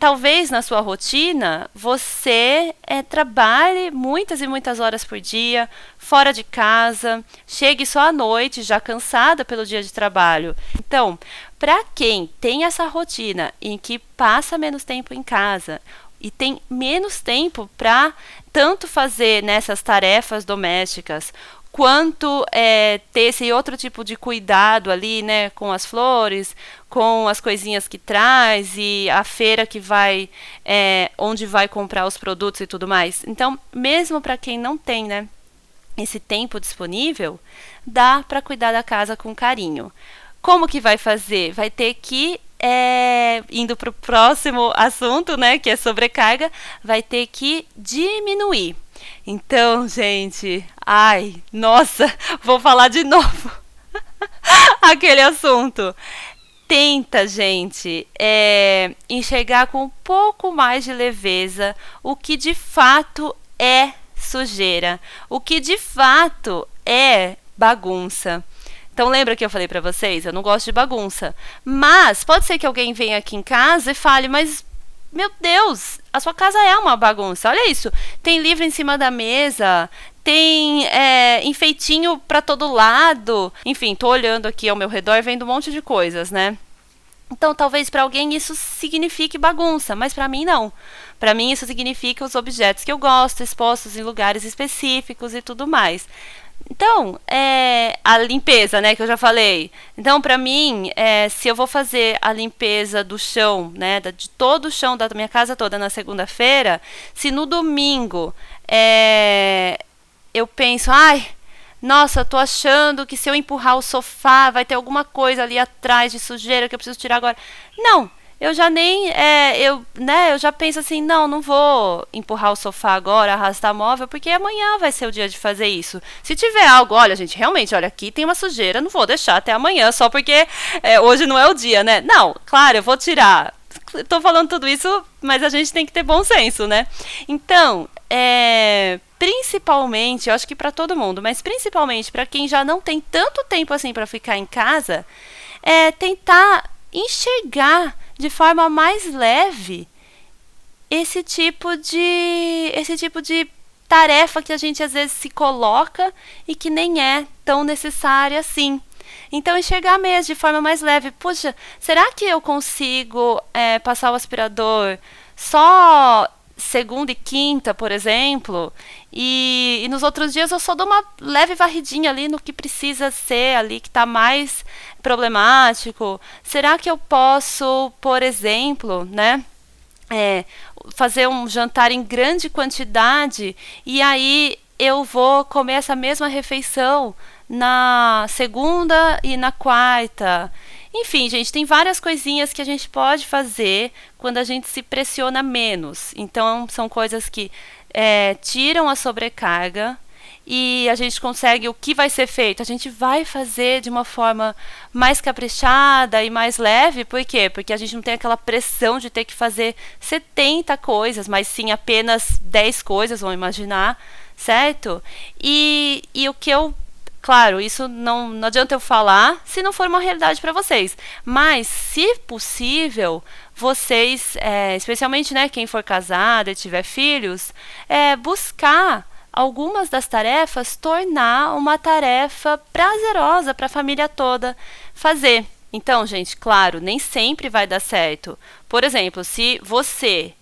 talvez na sua rotina você trabalhe muitas e muitas horas por dia, fora de casa, chegue só à noite, já cansada pelo dia de trabalho. Então, para quem tem essa rotina em que passa menos tempo em casa, e tem menos tempo para tanto fazer nessas tarefas domésticas, quanto ter esse outro tipo de cuidado ali, né, com as flores, com as coisinhas que traz e a feira que vai, onde vai comprar os produtos e tudo mais. Então, mesmo para quem não tem, né, esse tempo disponível, dá para cuidar da casa com carinho. Como que vai fazer? Vai ter que indo para o próximo assunto, né, que é sobrecarga, vai ter que diminuir. Então, gente, nossa, vou falar de novo aquele assunto. Tenta, gente, enxergar com um pouco mais de leveza o que de fato é sujeira, o que de fato é bagunça. Então lembra que eu falei pra vocês? Eu não gosto de bagunça. Mas pode ser que alguém venha aqui em casa e fale, mas meu Deus, a sua casa é uma bagunça. Olha isso. Tem livro em cima da mesa, tem enfeitinho pra todo lado. Enfim, tô olhando aqui ao meu redor e vendo um monte de coisas, né? Então, talvez para alguém isso signifique bagunça, mas para mim não. Para mim isso significa os objetos que eu gosto, expostos em lugares específicos e tudo mais. Então, a limpeza, né, que eu já falei. Então, para mim, se eu vou fazer a limpeza do chão, né, de todo o chão da minha casa toda na segunda-feira, se no domingo eu penso, ai, nossa, tô achando que se eu empurrar o sofá vai ter alguma coisa ali atrás de sujeira que eu preciso tirar agora. Não, eu já nem, eu já penso assim, não vou empurrar o sofá agora, arrastar móvel, porque amanhã vai ser o dia de fazer isso. Se tiver algo, olha, gente, realmente, olha, aqui tem uma sujeira, não vou deixar até amanhã, só porque hoje não é o dia, né? Não, claro, eu vou tirar. Tô falando tudo isso, mas a gente tem que ter bom senso, né? Então, principalmente, eu acho que para todo mundo, mas principalmente para quem já não tem tanto tempo assim para ficar em casa, tentar enxergar de forma mais leve esse tipo de tarefa que a gente às vezes se coloca e que nem é tão necessária assim. Então, enxergar mesmo de forma mais leve. Puxa, será que eu consigo passar o aspirador só segunda e quinta, por exemplo? E nos outros dias eu só dou uma leve varridinha ali no que precisa ser ali, que está mais problemático. Será que eu posso, por exemplo, né, fazer um jantar em grande quantidade e aí eu vou comer essa mesma refeição na segunda e na quarta? Enfim, gente, tem várias coisinhas que a gente pode fazer quando a gente se pressiona menos. Então, são coisas que tiram a sobrecarga e a gente consegue o que vai ser feito. A gente vai fazer de uma forma mais caprichada e mais leve. Por quê? Porque a gente não tem aquela pressão de ter que fazer 70 coisas, mas sim apenas 10 coisas, vamos imaginar, certo? E o que eu... Claro, isso não adianta eu falar se não for uma realidade para vocês. Mas, se possível, vocês, especialmente, né, quem for casado e tiver filhos, buscar algumas das tarefas, tornar uma tarefa prazerosa para a família toda fazer. Então, gente, claro, nem sempre vai dar certo. Por exemplo, se você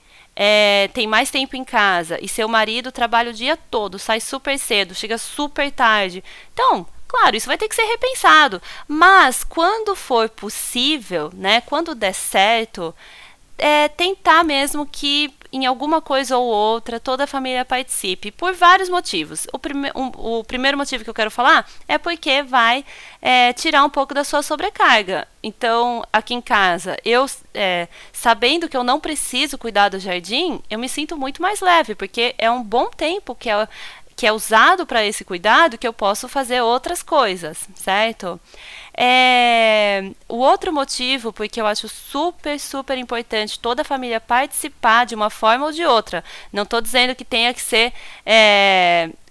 tem mais tempo em casa e seu marido trabalha o dia todo, sai super cedo, chega super tarde. Então, claro, isso vai ter que ser repensado. Mas quando for possível, né, quando der certo, tentar mesmo que em alguma coisa ou outra toda a família participe, por vários motivos. O primeiro motivo que eu quero falar é porque vai tirar um pouco da sua sobrecarga. Então, aqui em casa, eu sabendo que eu não preciso cuidar do jardim, eu me sinto muito mais leve, porque é um bom tempo que é usado para esse cuidado, que eu posso fazer outras coisas, certo? O outro motivo, porque eu acho super, super importante toda a família participar de uma forma ou de outra. Não estou dizendo que tenha que ser,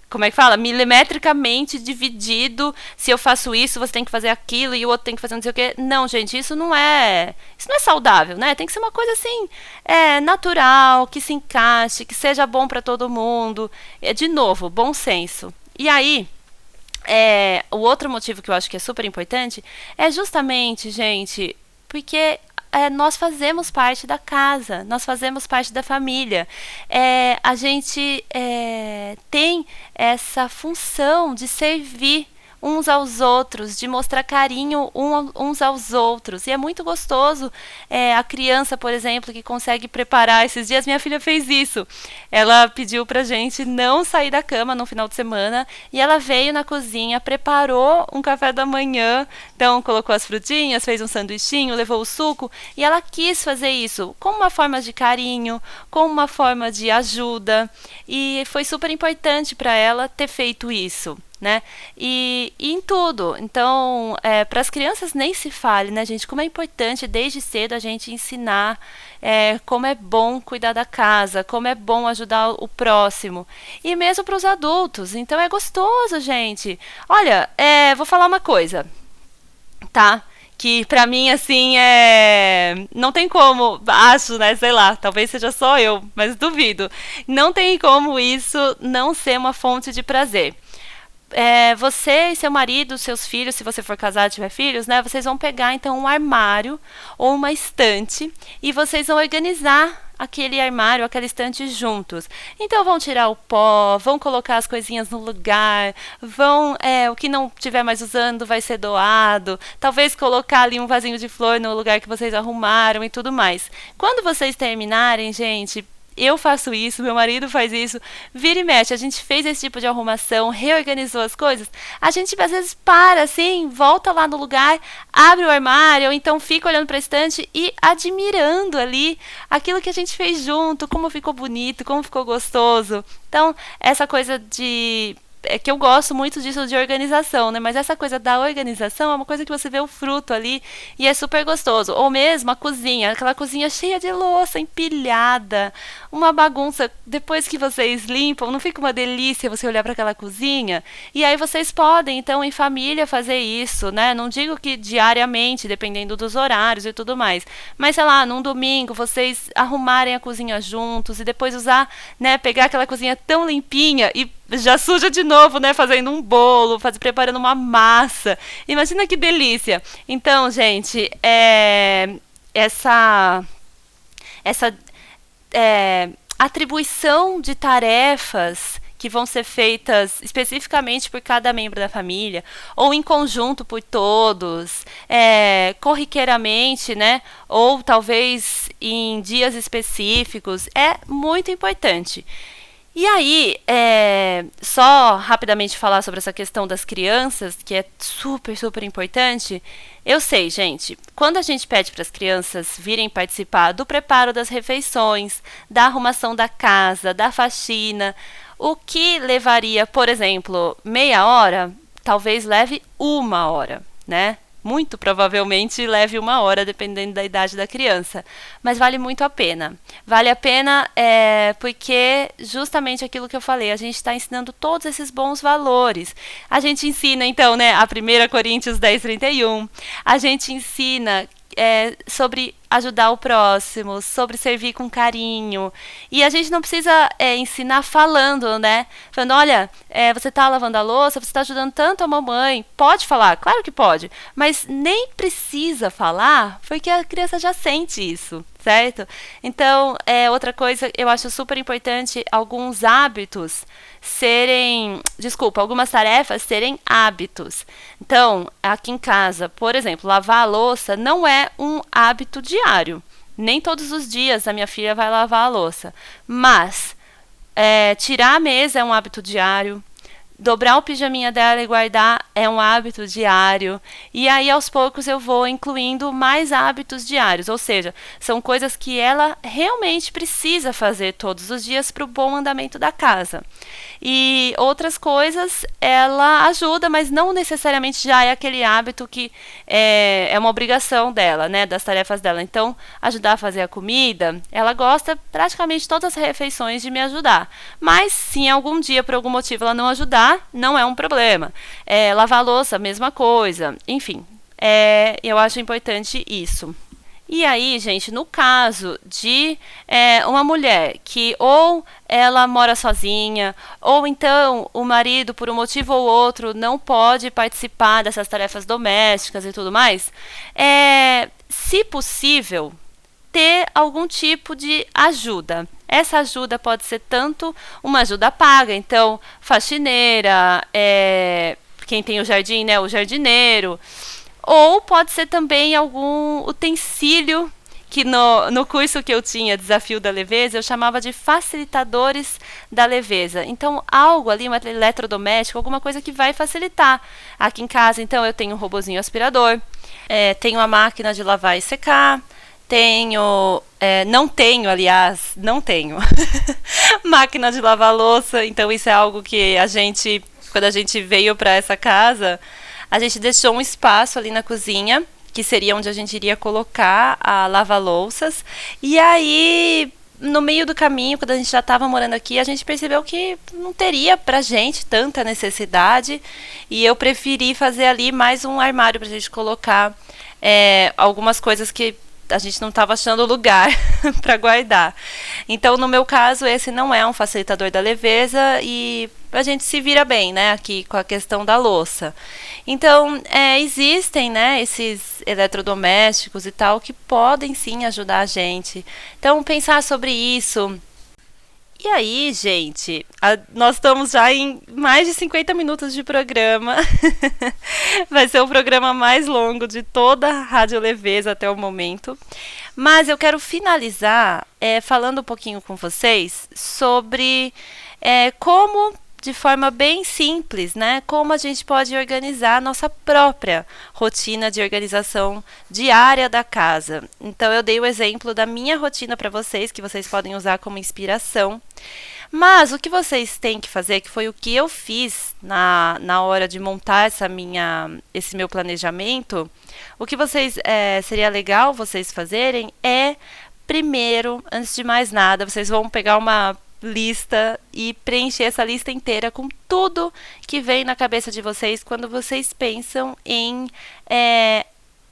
como é que fala? Milimetricamente dividido. Se eu faço isso, você tem que fazer aquilo e o outro tem que fazer não sei o quê. Não, gente, isso não é saudável, né? Tem que ser uma coisa assim, natural, que se encaixe, que seja bom para todo mundo. De novo, bom senso. E aí, o outro motivo que eu acho que é super importante é justamente, gente, porque nós fazemos parte da casa, nós fazemos parte da família. A gente tem essa função de servir uns aos outros, de mostrar carinho uns aos outros. E é muito gostoso a criança, por exemplo, que consegue preparar. Esses dias minha filha fez isso. Ela pediu pra gente não sair da cama no final de semana e ela veio na cozinha, preparou um café da manhã, então colocou as frutinhas, fez um sanduichinho, levou o suco e ela quis fazer isso como uma forma de carinho, como uma forma de ajuda, e foi super importante para ela ter feito isso, né? E em tudo. Então, para as crianças nem se fale, né, gente? Como é importante desde cedo a gente ensinar como é bom cuidar da casa, como é bom ajudar o próximo. E mesmo para os adultos. Então é gostoso, gente. Olha, vou falar uma coisa. tá? Que pra mim, assim, não tem como, acho, né, sei lá, talvez seja só eu, mas duvido. Não tem como isso não ser uma fonte de prazer. Você e seu marido, seus filhos, se você for casado e tiver filhos, né? Vocês vão pegar então um armário ou uma estante e vocês vão organizar aquele armário, aquela estante juntos. Então vão tirar o pó, vão colocar as coisinhas no lugar, o que não tiver mais usando vai ser doado, talvez colocar ali um vasinho de flor no lugar que vocês arrumaram e tudo mais. Quando vocês terminarem, gente, eu faço isso, meu marido faz isso, vira e mexe, a gente fez esse tipo de arrumação, reorganizou as coisas, a gente às vezes para assim, volta lá no lugar, abre o armário, ou então fica olhando para a estante e admirando ali aquilo que a gente fez junto, como ficou bonito, como ficou gostoso. Então, essa coisa que eu gosto muito disso de organização, né? Mas essa coisa da organização é uma coisa que você vê o fruto ali e é super gostoso. Ou mesmo a cozinha, aquela cozinha cheia de louça, empilhada, uma bagunça. Depois que vocês limpam, não fica uma delícia você olhar para aquela cozinha? E aí vocês podem, então, em família fazer isso, né? Não digo que diariamente, dependendo dos horários e tudo mais. Mas, sei lá, num domingo, vocês arrumarem a cozinha juntos e depois usar, né? Pegar aquela cozinha tão limpinha e já suja de novo, né? Fazendo um bolo, preparando uma massa. Imagina que delícia. Então, gente, essa atribuição de tarefas que vão ser feitas especificamente por cada membro da família, ou em conjunto por todos, corriqueiramente, né? Ou talvez em dias específicos, é muito importante. E aí, só rapidamente falar sobre essa questão das crianças, que é super, super importante. Eu sei, gente, quando a gente pede para as crianças virem participar do preparo das refeições, da arrumação da casa, da faxina, o que levaria, por exemplo, meia hora, talvez leve 1 hora, né? Muito provavelmente leve 1 hora, dependendo da idade da criança. Mas vale muito a pena. Vale a pena porque justamente aquilo que eu falei, a gente está ensinando todos esses bons valores. A gente ensina, então, né, a 1 Coríntios 10:31. A gente ensina sobre ajudar o próximo, sobre servir com carinho. E a gente não precisa ensinar falando, né? Falando, olha, você está lavando a louça, você está ajudando tanto a mamãe. Pode falar? Claro que pode. Mas nem precisa falar, porque a criança já sente isso, certo? Então, outra coisa, eu acho super importante, alguns hábitos algumas tarefas serem hábitos. Então, aqui em casa, por exemplo, lavar a louça não é um hábito diário. Nem todos os dias a minha filha vai lavar a louça. Mas, tirar a mesa é um hábito diário. Dobrar o pijaminha dela e guardar é um hábito diário. E aí, aos poucos, eu vou incluindo mais hábitos diários. Ou seja, são coisas que ela realmente precisa fazer todos os dias para o bom andamento da casa. E outras coisas ela ajuda, mas não necessariamente já é aquele hábito que é uma obrigação dela, né, das tarefas dela. Então, ajudar a fazer a comida, ela gosta praticamente todas as refeições de me ajudar. Mas, se em algum dia, por algum motivo, ela não ajudar, não é um problema. Lavar a louça, mesma coisa. Enfim, eu acho importante isso. E aí, gente, no caso de uma mulher que ou ela mora sozinha, ou então o marido, por um motivo ou outro, não pode participar dessas tarefas domésticas e tudo mais, se possível, ter algum tipo de ajuda. Essa ajuda pode ser tanto uma ajuda paga, então, faxineira, quem tem o jardim, né, o jardineiro, ou pode ser também algum utensílio, que no curso que eu tinha, Desafio da Leveza, eu chamava de facilitadores da leveza. Então, algo ali, um eletrodoméstico, alguma coisa que vai facilitar. Aqui em casa, então, eu tenho um robozinho aspirador, tenho a máquina de lavar e secar, não tenho máquina de lavar louça. Então isso é algo que quando a gente veio para essa casa, a gente deixou um espaço ali na cozinha, que seria onde a gente iria colocar a lava-louças. E aí, no meio do caminho, quando a gente já estava morando aqui, a gente percebeu que não teria pra gente tanta necessidade e eu preferi fazer ali mais um armário pra gente colocar algumas coisas que a gente não estava achando lugar para guardar. Então, no meu caso, esse não é um facilitador da leveza e a gente se vira bem, né, aqui com a questão da louça. Então, existem, né, esses eletrodomésticos e tal que podem sim ajudar a gente. Então, pensar sobre isso. E aí, gente, nós estamos já em mais de 50 minutos de programa. Vai ser o programa mais longo de toda a Rádio Leveza até o momento. Mas eu quero finalizar falando um pouquinho com vocês sobre como, de forma bem simples, né, como a gente pode organizar a nossa própria rotina de organização diária da casa. Então, eu dei o exemplo da minha rotina para vocês, que vocês podem usar como inspiração. Mas o que vocês têm que fazer, que foi o que eu fiz na hora de montar esse meu planejamento, o que seria legal vocês fazerem primeiro, antes de mais nada, vocês vão pegar uma lista e preencher essa lista inteira com tudo que vem na cabeça de vocês quando vocês pensam em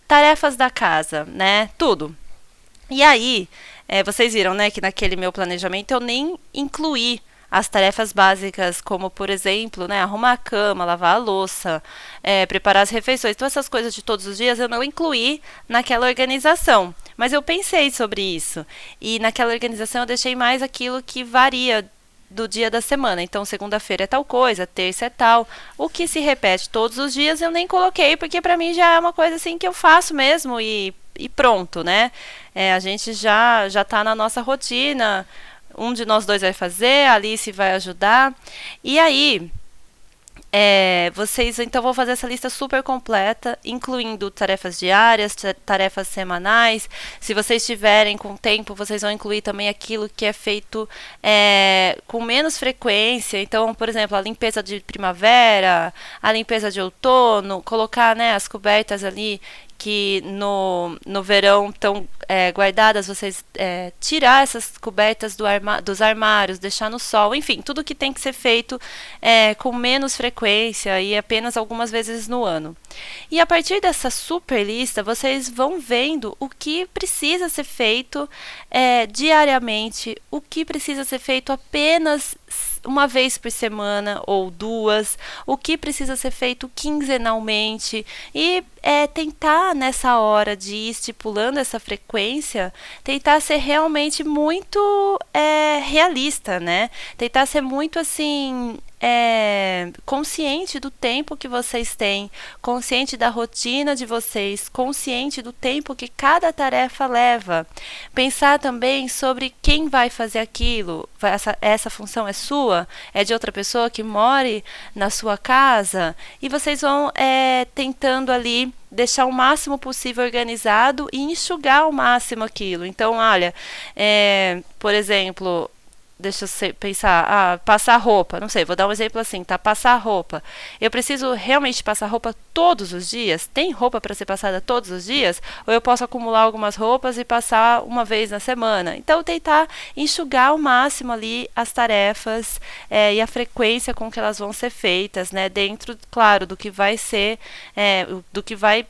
tarefas da casa, né? Tudo. E aí, vocês viram, né, que naquele meu planejamento eu nem incluí as tarefas básicas, como, por exemplo, né, arrumar a cama, lavar a louça, preparar as refeições. Todas essas coisas de todos os dias eu não incluí naquela organização. Mas eu pensei sobre isso. E naquela organização eu deixei mais aquilo que varia do dia da semana. Então, segunda-feira é tal coisa, terça é tal. O que se repete todos os dias eu nem coloquei, porque para mim já é uma coisa assim que eu faço mesmo e pronto, né? A gente já tá na nossa rotina. Um de nós dois vai fazer, a Alice vai ajudar. E aí, vocês então vão fazer essa lista super completa, incluindo tarefas diárias, tarefas semanais. Se vocês tiverem com tempo, vocês vão incluir também aquilo que é feito com menos frequência. Então, por exemplo, a limpeza de primavera, a limpeza de outono, colocar, né, as cobertas ali que no verão estão guardadas, vocês tirar essas cobertas dos armários, deixar no sol, enfim, tudo que tem que ser feito com menos frequência e apenas algumas vezes no ano. E a partir dessa super lista, vocês vão vendo o que precisa ser feito diariamente, o que precisa ser feito apenas uma vez por semana ou duas, o que precisa ser feito quinzenalmente e tentar nessa hora de ir estipulando essa frequência, tentar ser realmente muito realista, né? Tentar ser muito assim consciente do tempo que vocês têm, consciente da rotina de vocês, consciente do tempo que cada tarefa leva. Pensar também sobre quem vai fazer aquilo. Essa função é sua? É de outra pessoa que more na sua casa? E vocês vão tentando ali deixar o máximo possível organizado e enxugar ao máximo aquilo. Então, olha, por exemplo, deixa eu pensar, passar roupa, não sei, vou dar um exemplo assim, tá? Passar roupa. Eu preciso realmente passar roupa todos os dias? Tem roupa para ser passada todos os dias? Ou eu posso acumular algumas roupas e passar uma vez na semana? Então, tentar enxugar ao máximo ali as tarefas e a frequência com que elas vão ser feitas, né? Dentro, claro, do que vai ser, do que vai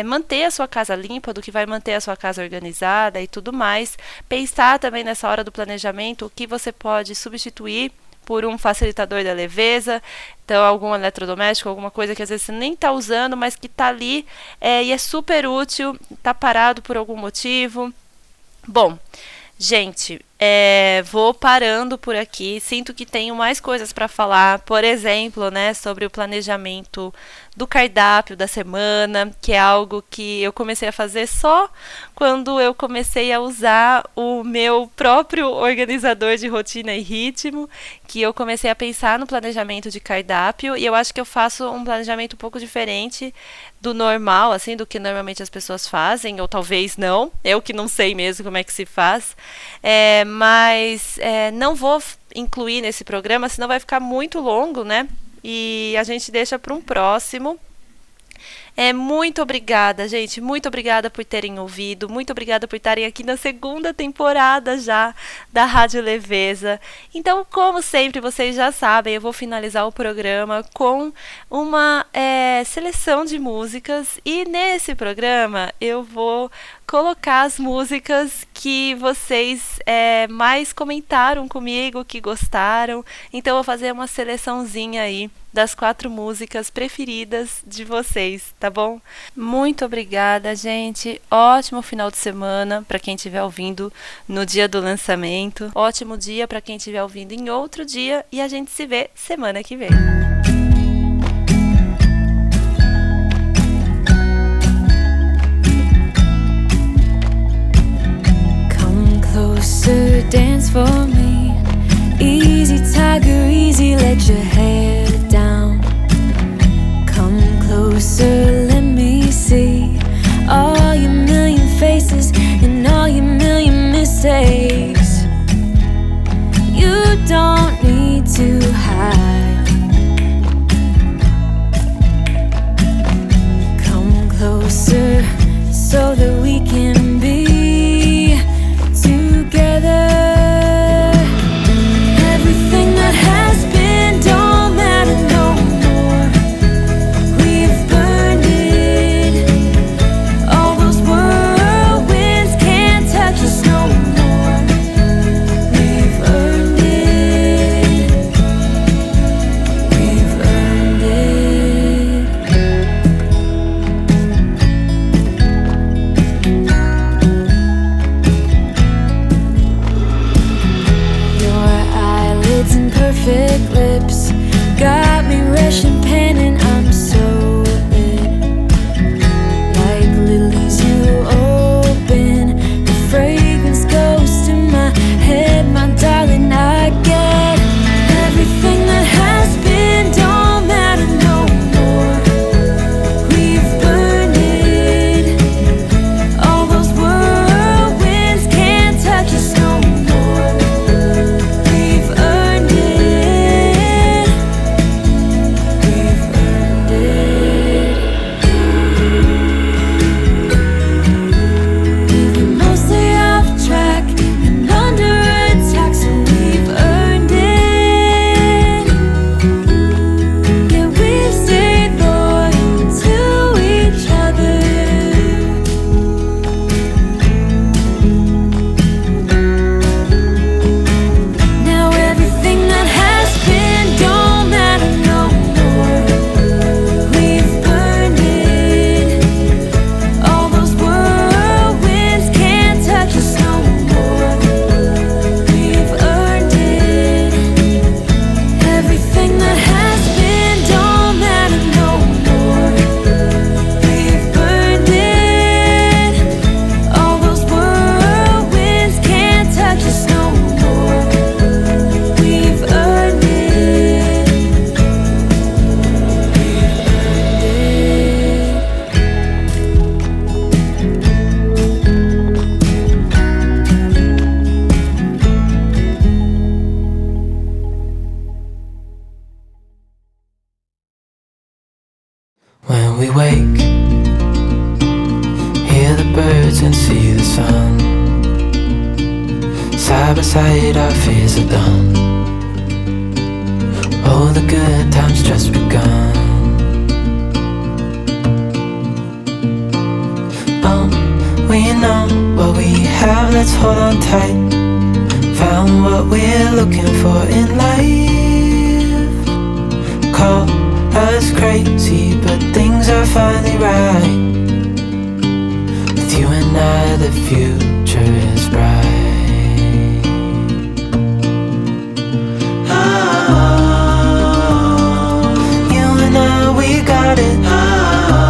manter a sua casa limpa, do que vai manter a sua casa organizada e tudo mais. Pensar também nessa hora do planejamento o que você pode substituir por um facilitador da leveza. Então, algum eletrodoméstico, alguma coisa que às vezes você nem está usando, mas que está ali e é super útil, está parado por algum motivo. Bom, gente, vou parando por aqui. Sinto que tenho mais coisas para falar, por exemplo, né, sobre o planejamento do cardápio da semana, que é algo que eu comecei a fazer só quando eu comecei a usar o meu próprio organizador de rotina e ritmo, que eu comecei a pensar no planejamento de cardápio, e eu acho que eu faço um planejamento um pouco diferente do normal, assim, do que normalmente as pessoas fazem, ou talvez não, eu que não sei mesmo como é que se faz, mas não vou incluir nesse programa, senão vai ficar muito longo, né? E a gente deixa para um próximo. Muito obrigada, gente. Muito obrigada por terem ouvido. Muito obrigada por estarem aqui na segunda temporada já da Rádio Leveza. Então, como sempre, vocês já sabem, eu vou finalizar o programa com uma seleção de músicas. E nesse programa eu vou colocar as músicas que vocês mais comentaram comigo, que gostaram. Então eu vou fazer uma seleçãozinha aí das 4 músicas preferidas de vocês, tá bom? Muito obrigada, gente. Ótimo final de semana para quem estiver ouvindo no dia do lançamento. Ótimo dia para quem estiver ouvindo em outro dia. E a gente se vê semana que vem. Closer, dance for me. Easy, tiger, easy, let your hair down. Come closer, let me see all your million faces and all your million mistakes. You don't need to hide. Come closer so that we can be together. Everything that has been don't matter no more. We've burned it. All those whirlwinds can't touch us no more. We've earned it. We've earned it. And perfect lips got me rushing, panning. I'm so lit, like lilies you open. The fragrance goes to my head, my darling. I get everything that has been don't matter no more. We've burned it. All those whirlwinds can't touch us no more. We've earned it. We've earned it. We've been mostly off track and under attack, so we've earned it. Yeah, we've stayed loyal to each other. Now everything that has been don't matter no more. We've burned it. All those whirlwinds can't touch us no more. We've earned it. Everything that has been don't matter no more. We've burned it. All those whirlwinds can't touch us no more. We've earned it. When we wake, hear the birds and see the sun. Side by side our fears are done. Oh, the good times just begun. We know what we have, let's hold on tight. Found what we're looking for in life. Call us crazy, but things are finally right. With you and I, the future is bright. Oh, you and I, we got it. Oh,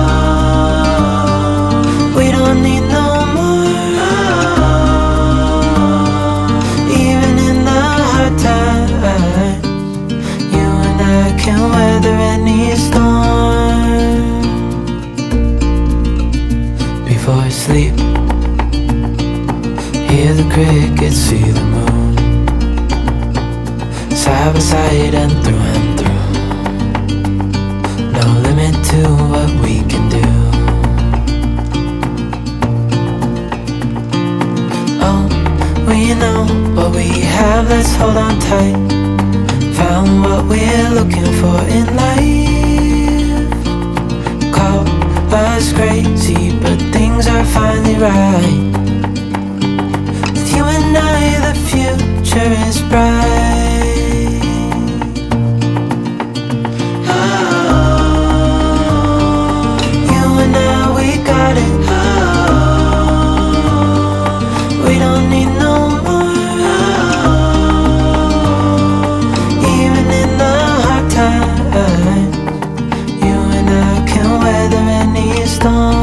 we don't need no more. Oh, even in the hard times, you and I can weather any storm. Before I sleep, hear the crickets, see the moon. Side by side and through. No limit to what we can do. have, let's hold on tight. Found what we're looking for in life. Call us crazy, but things are finally right. With you and I, the future is bright. You and I, we got it. We don't need no more. Even in the hard times, you and I can weather any storm.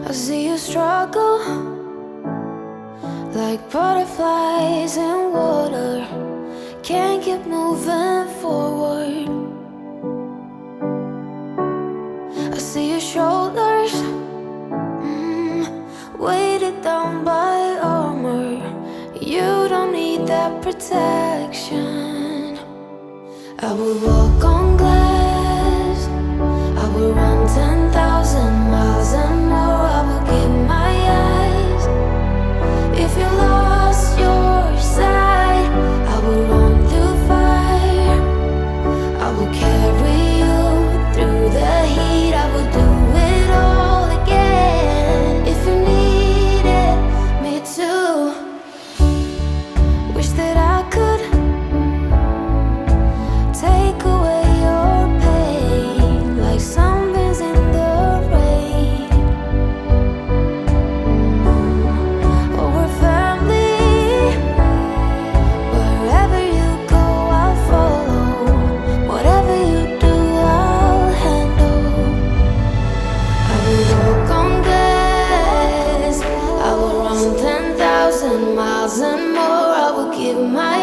I see you struggle like butterflies in water, can't keep moving forward. I see you down by armor. You don't need that protection. I will walk on glass. I will run 10,000 miles and more. I will give my eyes. If you lost your sight, I will run through fire. I will carry you through the heat. I will do it all again. If you needed me to, wish that I could take away your pain like sunbeams in the rain. Oh, we're family. Wherever you go, I'll follow. Whatever you do, I'll handle. I will walk on glass. I will run 10,000 miles and more. I will give my